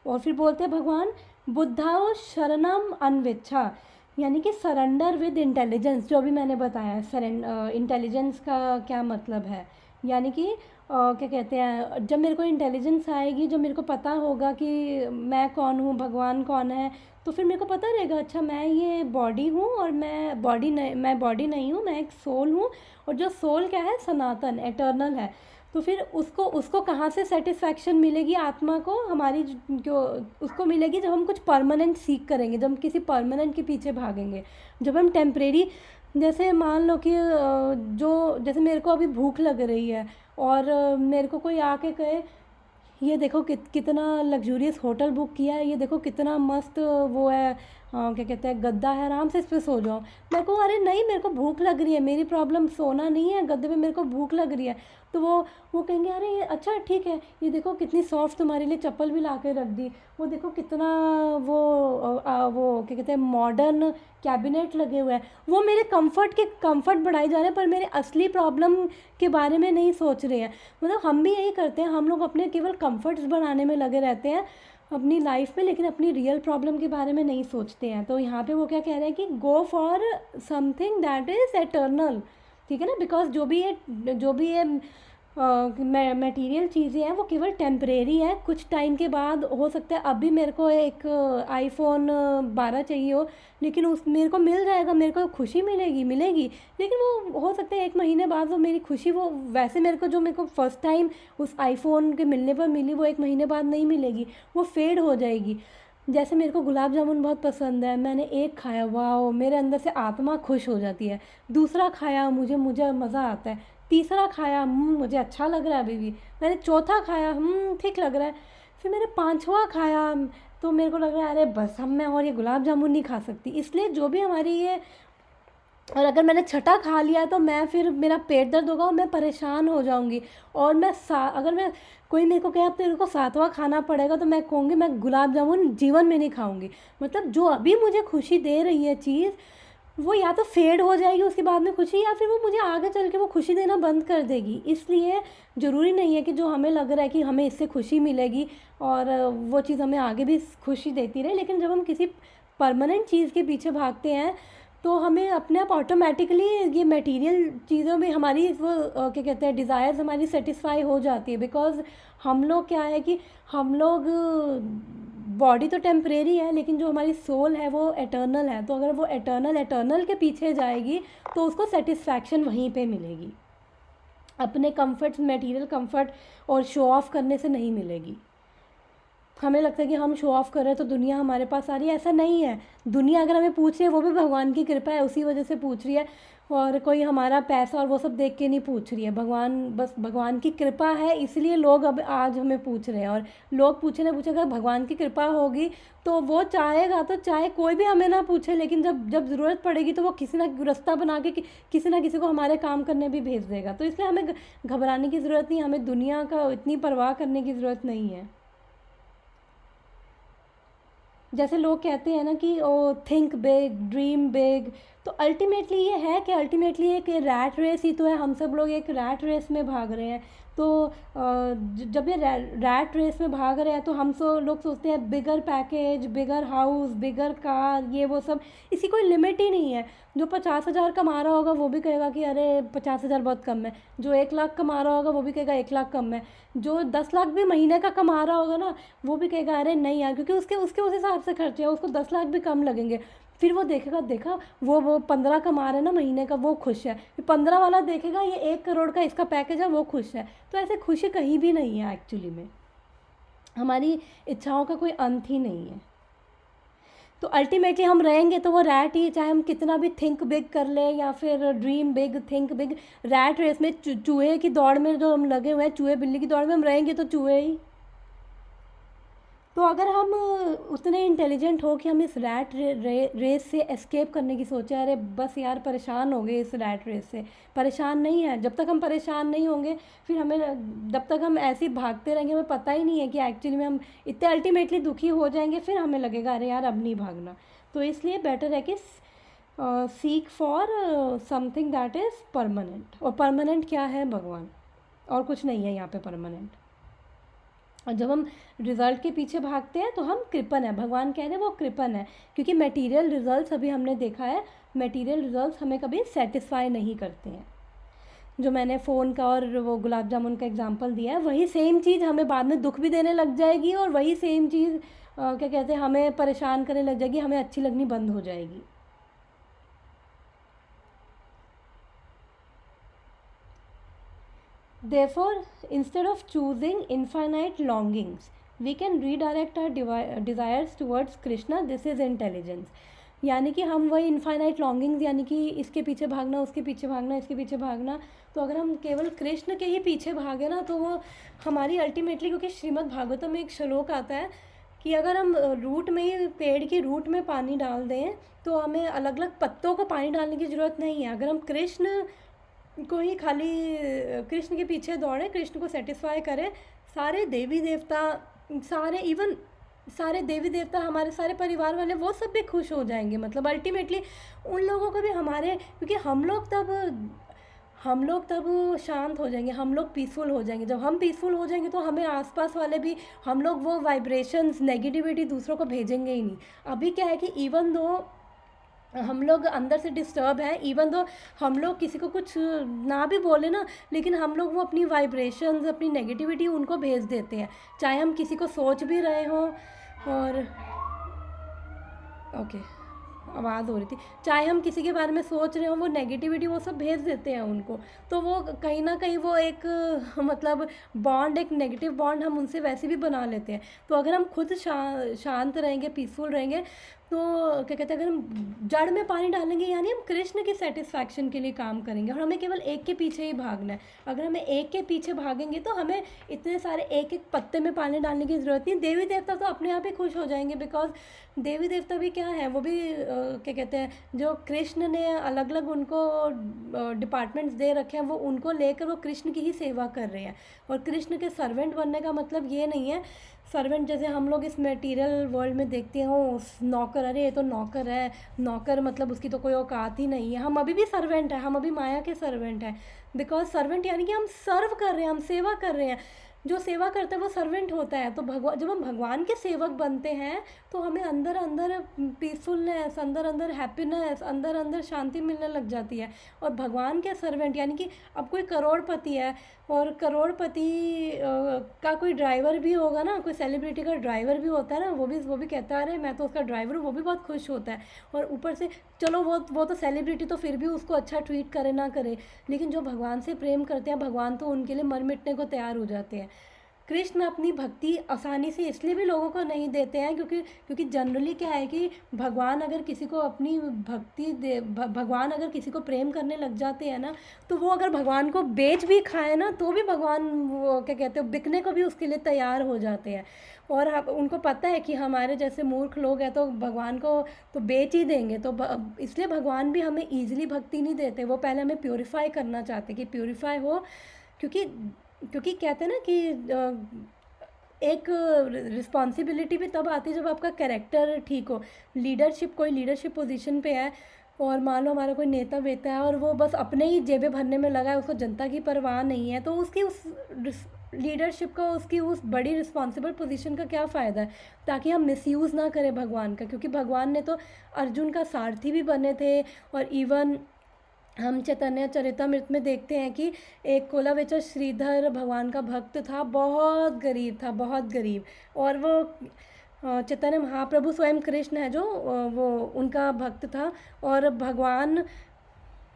और फिर बोलते हैं भगवान, बुद्धाओ शरणम अन्विच्छा, यानी कि सरेंडर विद इंटेलिजेंस। जो भी मैंने बताया, इंटेलिजेंस का क्या मतलब है, यानी कि क्या कहते हैं, जब मेरे को इंटेलिजेंस आएगी, जब मेरे को पता होगा कि मैं कौन हूँ, भगवान कौन है, तो फिर मेरे को पता रहेगा, अच्छा मैं ये बॉडी हूँ और मैं बॉडी नहीं हूँ, मैं एक सोल हूँ, और जो सोल क्या है, सनातन, एटर्नल है। तो फिर उसको कहाँ से सेटिस्फैक्शन मिलेगी आत्मा को, हमारी जो उसको मिलेगी जब हम कुछ परमानेंट सीख करेंगे, जब हम किसी परमानेंट के पीछे भागेंगे। जब हम टेम्परेरी, जैसे मान लो कि जो जैसे मेरे को अभी भूख लग रही है और मेरे को कोई आके कहे, ये देखो कितना लग्जूरियस होटल बुक किया है, ये देखो कितना मस्त वो है, क्या कहते हैं, गद्दा है, आराम से इस पर सो जाओ। मैं कहूँ अरे नहीं, मेरे को भूख लग रही है, मेरी प्रॉब्लम सोना नहीं है गद्दे पे, मेरे को भूख लग रही है। तो वो कहेंगे अरे अच्छा ठीक है, ये देखो कितनी सॉफ्ट तुम्हारे लिए चप्पल भी ला के रख दी, वो देखो कितना वो क्या कहते हैं, मॉडर्न कैबिनेट लगे हुए हैं। वो मेरे कंफर्ट बढ़ाई जा रहे हैं, पर मेरे असली प्रॉब्लम के बारे में नहीं सोच रहे हैं। मतलब हम भी यही करते हैं, हम लोग अपने केवल कंफर्ट्स बनाने में लगे रहते हैं अपनी लाइफ में, लेकिन अपनी रियल प्रॉब्लम के बारे में नहीं सोचते हैं। तो यहाँ पे वो क्या कह रहे हैं कि go for something that is eternal, ठीक है ना, बिकॉज जो भी ये मटेरियल चीज़ें हैं वो केवल टेम्परेरी है, कुछ टाइम के बाद हो सकता है, अभी मेरे को एक आईफोन 12 चाहिए हो, लेकिन उस मेरे को मिल जाएगा, मेरे को खुशी मिलेगी, लेकिन वो हो सकता है 1 महीने बाद वो मेरी खुशी, वो वैसे मेरे को फर्स्ट टाइम उस आईफोन के मिलने पर मिली, वो 1 महीने बाद नहीं मिलेगी, वो फेड हो जाएगी। जैसे मेरे को गुलाब जामुन बहुत पसंद है, मैंने एक खाया, वाह, मेरे अंदर से आत्मा खुश हो जाती है। दूसरा खाया, मुझे मज़ा आता है। तीसरा खाया, मुझे अच्छा लग रहा है अभी भी। मैंने चौथा खाया, ठीक लग रहा है। फिर मैंने 5वां खाया, तो मेरे को लग रहा है अरे बस, अब मैं और ये गुलाब जामुन नहीं खा सकती। इसलिए जो भी हमारी ये, और अगर मैंने छठा खा लिया तो मैं फिर मेरा पेट दर्द होगा और मैं परेशान हो जाऊंगी। और अगर मैं कोई मेरे को कहे अब तेरे को 7वां खाना पड़ेगा, तो मैं कहूँगी मैं गुलाब जामुन जीवन में नहीं खाऊंगी। मतलब जो अभी मुझे खुशी दे रही है चीज़, वो या तो फेड हो जाएगी उसके बाद में खुशी, या फिर वो मुझे आगे चल के वो खुशी देना बंद कर देगी। इसलिए ज़रूरी नहीं है कि जो हमें लग रहा है कि हमें इससे खुशी मिलेगी और वो चीज़ हमें आगे भी खुशी देती रहे, लेकिन जब हम किसी परमानेंट चीज़ के पीछे भागते हैं तो हमें अपने आप ऑटोमेटिकली ये मटेरियल चीज़ों में हमारी वो क्या कहते हैं, डिज़ायर्स हमारी सेटिस्फाई हो जाती है। बिकॉज हम लोग क्या है कि हम लोग, बॉडी तो टेम्परेरी है लेकिन जो हमारी सोल है वो एटर्नल है। तो अगर वो एटर्नल के पीछे जाएगी तो उसको सेटिस्फैक्शन वहीं पे मिलेगी, अपने कंफर्ट, मटेरियल कंफर्ट और शो ऑफ करने से नहीं मिलेगी। हमें लगता है कि हम शो ऑफ कर रहे हैं तो दुनिया हमारे पास आ रही है, ऐसा नहीं है। दुनिया अगर हमें पूछ रही है वो भी भगवान की कृपा है, उसी वजह से पूछ रही है, और कोई हमारा पैसा और वो सब देख के नहीं पूछ रही है। बस भगवान की कृपा है, इसलिए लोग अब आज हमें पूछ रहे हैं। और लोग पूछेगा भगवान की कृपा होगी तो वो चाहेगा, तो चाहे कोई भी हमें ना पूछे, लेकिन जब ज़रूरत पड़ेगी तो वो किसी ना रास्ता बना के किसी ना किसी को हमारे काम करने भी भेज देगा। तो इसलिए हमें घबराने की ज़रूरत नहीं, हमें दुनिया का इतनी परवाह करने की ज़रूरत नहीं है। जैसे लोग कहते हैं ना कि ओ थिंक बिग, ड्रीम बिग, तो अल्टीमेटली ये है कि अल्टीमेटली एक रैट रेस ही तो है, हम सब लोग एक रैट रेस में भाग रहे हैं। तो जब ये रैट रेस में भाग रहे हैं तो हम लोग सोचते हैं बिगर पैकेज, बिगर हाउस, बिगर कार, ये वो सब, इसकी कोई लिमिट ही नहीं है। जो 50,000 कमा रहा होगा वो भी कहेगा कि अरे 50,000 बहुत कम है, जो 1 लाख कमा रहा होगा वो भी कहेगा 1 लाख कम है, जो 10 लाख भी महीने का कमा रहा होगा ना वो भी कहेगा अरे नहीं यार, क्योंकि उसके उसके उस हिसाब से खर्चे हैं, उसको 10 लाख भी कम लगेंगे। फिर वो देखेगा, देखा वो 15 कमा रहे हैं ना महीने का, वो खुश है। फिर 15 वाला देखेगा ये 1 करोड़ का इसका पैकेज है, वो खुश है। तो ऐसे खुशी कहीं भी नहीं है एक्चुअली में, हमारी इच्छाओं का कोई अंत ही नहीं है। तो अल्टीमेटली हम रहेंगे तो वो रैट ही, चाहे हम कितना भी थिंक बिग कर लें या फिर dream big, think big, rat race में चूहे की दौड़ में जो हम लगे हुए हैं, चूहे बिल्ली की दौड़ में हम रहेंगे तो चूहे ही। तो अगर हम उतने इंटेलिजेंट हो कि हम इस रैट रेस से एस्केप करने की सोचें, अरे बस यार परेशान हो गए इस रैट रेस से, परेशान नहीं है। जब तक हम परेशान नहीं होंगे, फिर हमें, जब तक हम ऐसे ही भागते रहेंगे, हमें पता ही नहीं है कि एक्चुअली में हम इतने अल्टीमेटली दुखी हो जाएंगे, फिर हमें लगेगा अरे यार अब नहीं भागना। तो इसलिए बेटर है कि seek for something that is permanent. और परमानेंट क्या है? भगवान, और कुछ नहीं है यहाँ पे परमानेंट। और जब हम रिज़ल्ट के पीछे भागते हैं तो हम कृपण है, भगवान कह रहे हैं वो कृपण है, क्योंकि मटेरियल रिजल्ट्स अभी हमने देखा है, मटेरियल रिजल्ट्स हमें कभी सेटिस्फाई नहीं करते हैं। जो मैंने फ़ोन का और वो गुलाब जामुन का एग्जांपल दिया है, वही सेम चीज़ हमें बाद में दुख भी देने लग जाएगी, और वही सेम चीज़ क्या कहते हैं, हमें परेशान करने लग जाएगी, हमें अच्छी लगनी बंद हो जाएगी। Therefore, instead of choosing infinite longings, we can redirect our desires towards Krishna. This is intelligence. यानी कि हम वही इनफाइनाइट लॉन्गिंग्स, यानी कि इसके पीछे भागना, उसके पीछे भागना, इसके पीछे भागना, तो अगर हम केवल कृष्ण के ही पीछे भागे ना तो वो हमारी अल्टीमेटली, क्योंकि श्रीमद् भागवतम में एक श्लोक आता है कि अगर हम रूट में ही, पेड़ की रूट में पानी डाल दें तो हमें अलग अलग पत्तों को पानी डालने की ज़रूरत नहीं है। अगर हम कृष्ण को ही खाली, कृष्ण के पीछे दौड़े, कृष्ण को सेटिस्फाई करें, सारे देवी देवता, सारे इवन सारे देवी देवता, हमारे सारे परिवार वाले, वो सब भी खुश हो जाएंगे। मतलब अल्टीमेटली उन लोगों को भी हमारे, क्योंकि हम लोग तब शांत हो जाएंगे, हम लोग पीसफुल हो जाएंगे। जब हम पीसफुल हो जाएंगे तो हमें आसपास वाले भी, हम लोग वो वाइब्रेशंस, नेगेटिविटी दूसरों को भेजेंगे ही नहीं। अभी क्या है कि इवन दो हम लोग अंदर से डिस्टर्ब हैं, इवन दो हम लोग किसी को कुछ ना भी बोले ना, लेकिन हम लोग वो अपनी वाइब्रेशंस, अपनी नेगेटिविटी उनको भेज देते हैं, चाहे हम किसी को सोच भी रहे हों। और ओके, आवाज़ हो रही थी, चाहे हम किसी के बारे में सोच रहे हो, वो नेगेटिविटी वो सब भेज देते हैं उनको। तो वो कहीं ना कहीं वो एक मतलब बॉन्ड, एक नेगेटिव बॉन्ड हम उनसे वैसे भी बना लेते हैं। तो अगर हम खुद शांत रहेंगे, पीसफुल रहेंगे, तो क्या कहते हैं, अगर हम जड़ में पानी डालेंगे, यानी हम कृष्ण की सेटिस्फैक्शन के लिए काम करेंगे, और हमें केवल एक के पीछे ही भागना है। अगर हमें एक के पीछे भागेंगे तो हमें इतने सारे एक एक पत्ते में पानी डालने की ज़रूरत नहीं। देवी देवता तो अपने आप ही खुश हो जाएंगे, बिकॉज देवी देवता भी क्या है, वो भी क्या कहते हैं, जो कृष्ण ने अलग अलग उनको डिपार्टमेंट्स दे रखे हैं, वो उनको लेकर वो कृष्ण की ही सेवा कर रहे हैं। और कृष्ण के सर्वेंट बनने का मतलब ये नहीं है, सर्वेंट जैसे हम लोग इस मटेरियल वर्ल्ड में देखते हो, नौकर, अरे ये तो नौकर है, नौकर मतलब उसकी तो कोई औकात ही नहीं है। हम अभी भी सर्वेंट हैं, हम अभी माया के सर्वेंट हैं। बिकॉज सर्वेंट यानी कि हम सर्व कर रहे हैं, हम सेवा कर रहे हैं। जो सेवा करता है वो सर्वेंट होता है। तो भगवान, जब हम भगवान के सेवक बनते हैं तो हमें अंदर अंदर पीसफुलनेस, अंदर अंदर हैप्पीनेस, अंदर अंदर शांति मिलने लग जाती है। और भगवान के सर्वेंट, यानी कि अब कोई करोड़पति है, और करोड़पति का कोई ड्राइवर भी होगा ना, कोई सेलिब्रिटी का ड्राइवर भी होता है ना, वो भी कहता है अरे मैं तो उसका ड्राइवर हूँ, वो भी बहुत खुश होता है। और ऊपर से चलो वो तो सेलिब्रिटी, तो फिर भी उसको अच्छा ट्रीट करे ना करे, लेकिन जो भगवान से प्रेम करते हैं, भगवान तो उनके लिए मर मिटने को तैयार हो जाते हैं। कृष्ण अपनी भक्ति आसानी से इसलिए भी लोगों को नहीं देते हैं क्योंकि जनरली क्या है कि भगवान अगर किसी को अपनी भक्ति दे, भगवान अगर किसी को प्रेम करने लग जाते हैं ना, तो वो अगर भगवान को बेच भी खाए ना तो भी भगवान, वो क्या कहते हैं, बिकने को भी उसके लिए तैयार हो जाते हैं। और उनको पता है कि हमारे जैसे मूर्ख लोग हैं तो भगवान को तो बेच ही देंगे। तो इसलिए भगवान भी हमें ईजिली भक्ति नहीं देते, वो पहले हमें प्योरीफाई करना चाहते कि प्योरीफाई हो। क्योंकि कहते हैं ना कि एक रिस्पॉन्सिबिलिटी भी तब आती है जब आपका कैरेक्टर ठीक हो। कोई लीडरशिप पोजीशन पे है और मान लो हमारा कोई नेता वेता है और वो बस अपने ही जेबें भरने में लगा है, उसको जनता की परवाह नहीं है, तो उसकी उस लीडरशिप का, उसकी उस बड़ी रिस्पॉन्सिबल पोजीशन का क्या फ़ायदा है। ताकि हम मिसयूज़ ना करें भगवान का, क्योंकि भगवान ने तो अर्जुन का सारथी भी बने थे। और इवन हम चैतन्य चरितमृत में देखते हैं कि एक कोलावेचर श्रीधर भगवान का भक्त था, बहुत गरीब था, बहुत गरीब। और वो चैतन्य महाप्रभु स्वयं कृष्ण है जो वो उनका भक्त था। और भगवान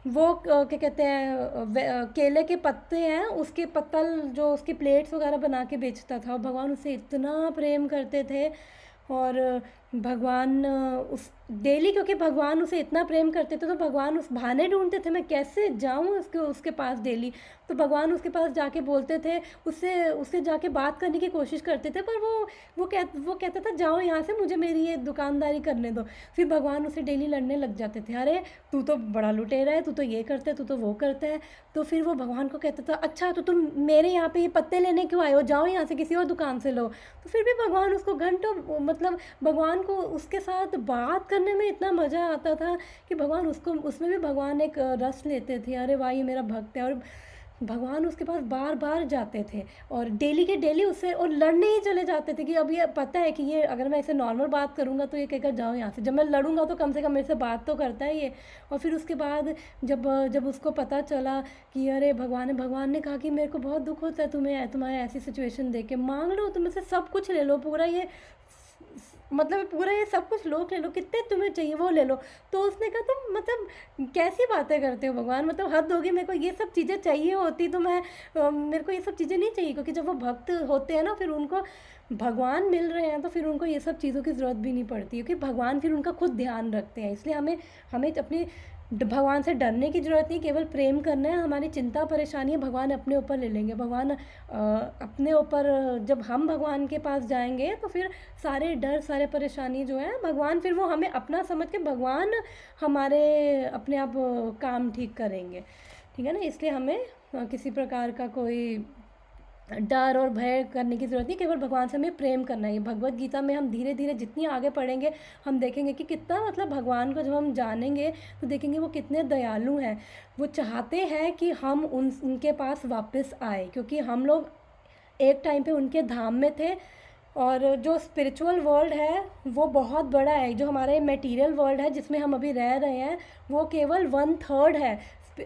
वो क्या कहते हैं केले के पत्ते हैं, उसके पत्तल जो उसकी प्लेट्स वगैरह बना के बेचता था, और भगवान उससे इतना प्रेम करते थे। और भगवान उस डेली, क्योंकि भगवान उसे इतना प्रेम करते थे तो भगवान उस बहाने ढूंढते थे मैं कैसे जाऊं उसके उसके पास डेली। तो भगवान उसके पास जाके बोलते थे, उससे उससे जाके बात करने की कोशिश करते थे, पर वो कहता था जाओ यहाँ से, मुझे मेरी ये दुकानदारी करने दो। फिर भगवान उसे डेली लड़ने लग जाते थे, अरे तू तो बड़ा लुटेरा है, तू तो ये करता है, तू तो वो करता है। तो फिर वो भगवान को कहता था अच्छा तो तुम मेरे यहाँ पे ये पत्ते लेने क्यों आए हो, जाओ यहाँ से किसी और दुकान से लो। तो फिर भी भगवान उसको घंटों, मतलब भगवान को उसके साथ बात करने में इतना मज़ा आता था कि भगवान उसको, उसमें भी भगवान एक रस लेते थे, अरे वाह ये मेरा भक्त है। और भगवान उसके पास बार बार जाते थे और डेली के डेली उससे और लड़ने ही चले जाते थे कि अब ये पता है कि ये अगर मैं इसे नॉर्मल बात करूँगा तो ये कहकर जाओ यहाँ से, जब मैं लड़ूंगा तो कम से कम मेरे से बात तो करता है ये। और फिर उसके बाद जब जब उसको पता चला कि अरे भगवान ने कहा कि मेरे को बहुत दुख होता है तुम्हें, तुम्हारे ऐसी सिचुएशन देख के, मांग लो तुम से सब कुछ ले लो, पूरा ये मतलब पूरा ये सब कुछ लो, ले लो, कितने तुम्हें चाहिए वो ले लो। तो उसने कहा तुम मतलब कैसी बातें करते हो भगवान, मतलब हद होगी, मेरे को ये सब चीज़ें चाहिए होती तो मैं मेरे को ये सब चीज़ें नहीं चाहिए। क्योंकि जब वो भक्त होते हैं ना, फिर उनको भगवान मिल रहे हैं तो फिर उनको ये सब चीज़ों की ज़रूरत भी नहीं पड़ती, क्योंकि भगवान फिर उनका खुद ध्यान रखते हैं। इसलिए हमें हमें अपनी भगवान से डरने की ज़रूरत नहीं, केवल प्रेम करना है। हमारी चिंता परेशानी है भगवान अपने ऊपर ले लेंगे। भगवान अपने ऊपर, जब हम भगवान के पास जाएंगे तो फिर सारे डर सारे परेशानी जो है भगवान, फिर वो हमें अपना समझ के भगवान हमारे अपने आप काम ठीक करेंगे। ठीक है ना, इसलिए हमें किसी प्रकार का कोई डर और भय करने की ज़रूरत नहीं, केवल भगवान से हमें प्रेम करना है। भगवत गीता में हम धीरे धीरे जितनी आगे पढ़ेंगे हम देखेंगे कि कितना, मतलब भगवान को जब हम जानेंगे तो देखेंगे वो कितने दयालु हैं। वो चाहते हैं कि हम उनके पास वापस आए, क्योंकि हम लोग एक टाइम पे उनके धाम में थे। और जो स्पिरिचुअल वर्ल्ड है वो बहुत बड़ा है, जो हमारा मटेरियल वर्ल्ड है जिसमें हम अभी रह रहे हैं वो केवल 1/3 है।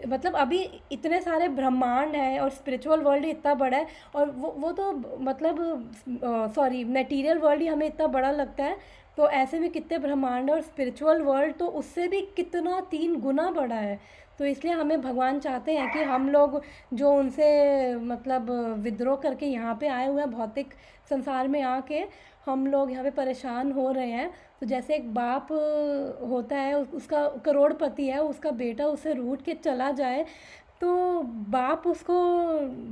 मतलब अभी इतने सारे ब्रह्मांड हैं और स्पिरिचुअल वर्ल्ड ही इतना बड़ा है। और वो तो मतलब सॉरी मटेरियल वर्ल्ड ही हमें इतना बड़ा लगता है, तो ऐसे में कितने ब्रह्मांड और स्पिरिचुअल वर्ल्ड तो उससे भी कितना 3 गुना बड़ा है। तो इसलिए हमें भगवान चाहते हैं कि हम लोग जो उनसे मतलब विद्रोह करके यहाँ पे आए हुए हैं, भौतिक संसार में आके हम लोग यहाँ पे परेशान हो रहे हैं। तो जैसे एक बाप होता है, उसका करोड़पति है, उसका बेटा उससे रूठ के चला जाए तो बाप उसको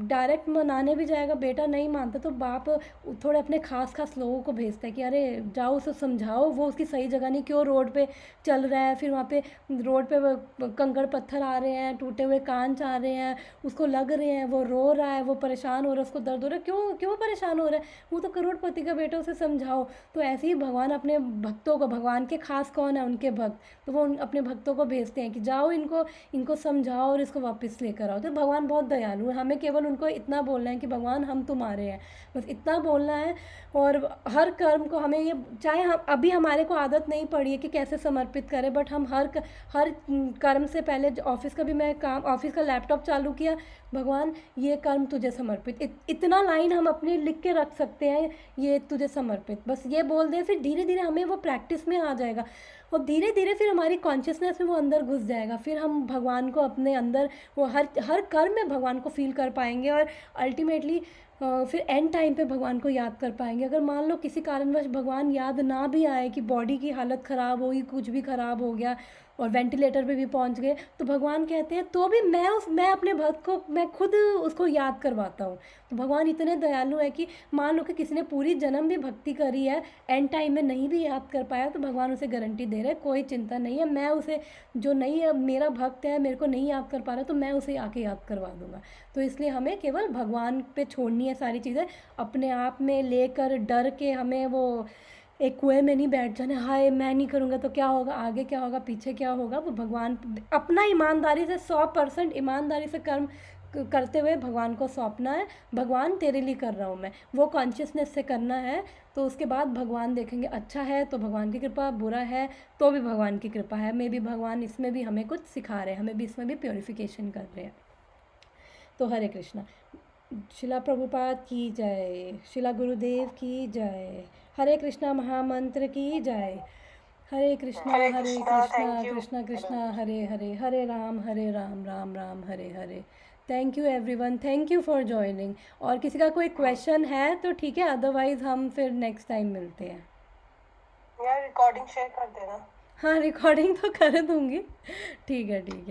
डायरेक्ट मनाने भी जाएगा, बेटा नहीं मानता तो बाप थोड़े अपने खास खास लोगों को भेजता है कि अरे जाओ उसे समझाओ, वो उसकी सही जगह नहीं, क्यों रोड पे चल रहा है। फिर वहाँ पे रोड पे कंकड़ पत्थर आ रहे हैं, टूटे हुए कांच आ रहे हैं, उसको लग रहे हैं, वो रो रहा है, वो परेशान हो रहा है, उसको दर्द हो रहा है, क्यों क्यों परेशान हो रहा है, वो तो करोड़पति का बेटा, उसे समझाओ। तो ऐसे ही भगवान अपने भक्तों को, भगवान के खास कौन है, उनके भक्त, तो वो अपने भक्तों को भेजते हैं कि जाओ इनको इनको समझाओ और इसको वापस लेकर आओ। तो भगवान बहुत दयालु है, हमें केवल उनको इतना बोलना है कि भगवान हम तुम्हारे हैं, बस इतना बोलना है। और हर कर्म को हमें ये, चाहे हम अभी हमारे को आदत नहीं पड़ी है कि कैसे समर्पित करें, बट हम हर कर्म से पहले, ऑफिस का भी मैं काम, ऑफिस का लैपटॉप चालू किया, भगवान ये कर्म तुझे समर्पित, इतना लाइन हम अपने लिख के रख सकते हैं, ये तुझे समर्पित, बस ये बोल दें। फिर धीरे धीरे हमें वो प्रैक्टिस में आ जाएगा और धीरे धीरे फिर हमारी कॉन्शियसनेस में वो अंदर घुस जाएगा। फिर हम भगवान को अपने अंदर, वो हर कर्म में भगवान को फील कर पाएंगे और अल्टीमेटली फिर एंड टाइम पे भगवान को याद कर पाएंगे। अगर मान लो किसी कारणवश भगवान याद ना भी आए, कि बॉडी की हालत ख़राब होगी, कुछ भी ख़राब हो गया और वेंटिलेटर पे भी पहुंच गए, तो भगवान कहते हैं तो भी मैं अपने भक्त को मैं खुद उसको याद करवाता हूँ। तो भगवान इतने दयालु है कि मान लो कि किसी ने पूरी जन्म भी भक्ति करी है, एंड टाइम में नहीं भी याद कर पाया, तो भगवान उसे गारंटी दे रहे हैं कोई चिंता नहीं है, मैं उसे, जो नहीं मेरा भक्त है, मेरे को नहीं याद कर पा रहा, तो मैं उसे आके याद करवा दूंगा। तो इसलिए हमें केवल भगवान पे छोड़नी है सारी चीज़ें, अपने आप में लेकर डर के हमें वो एक कुएं में नहीं बैठ जाना, हाय मैं नहीं करूँगा तो क्या होगा, आगे क्या होगा, पीछे क्या होगा। वो भगवान अपना ईमानदारी से 100% ईमानदारी से कर्म करते हुए भगवान को सौंपना है। भगवान तेरे लिए कर रहा हूँ मैं, वो कॉन्शियसनेस से करना है। तो उसके बाद भगवान देखेंगे, अच्छा है तो भगवान की कृपा, बुरा है तो भी भगवान की कृपा है। मे भी भगवान इसमें भी हमें कुछ सिखा रहे हैं, हमें भी इसमें भी प्योरीफिकेशन कर रहे हैं। तो हरे कृष्णा। शिला प्रभुपाद की जय, शिला गुरुदेव की जय, हरे कृष्णा महामंत्र की जय। Hare Krishna Hare Hare Krishna, Krishna thank you. Krishna Krishna Hare Hare, Hare Ram Ram Ram Hare Hare. Thank you everyone, thank you for joining. और किसी का कोई क्वेश्चन है तो ठीक है, अदरवाइज हम फिर नेक्स्ट टाइम मिलते हैं। यार रिकॉर्डिंग शेयर कर देना। हाँ, रिकॉर्डिंग तो कर दूंगी। ठीक है ठीक है।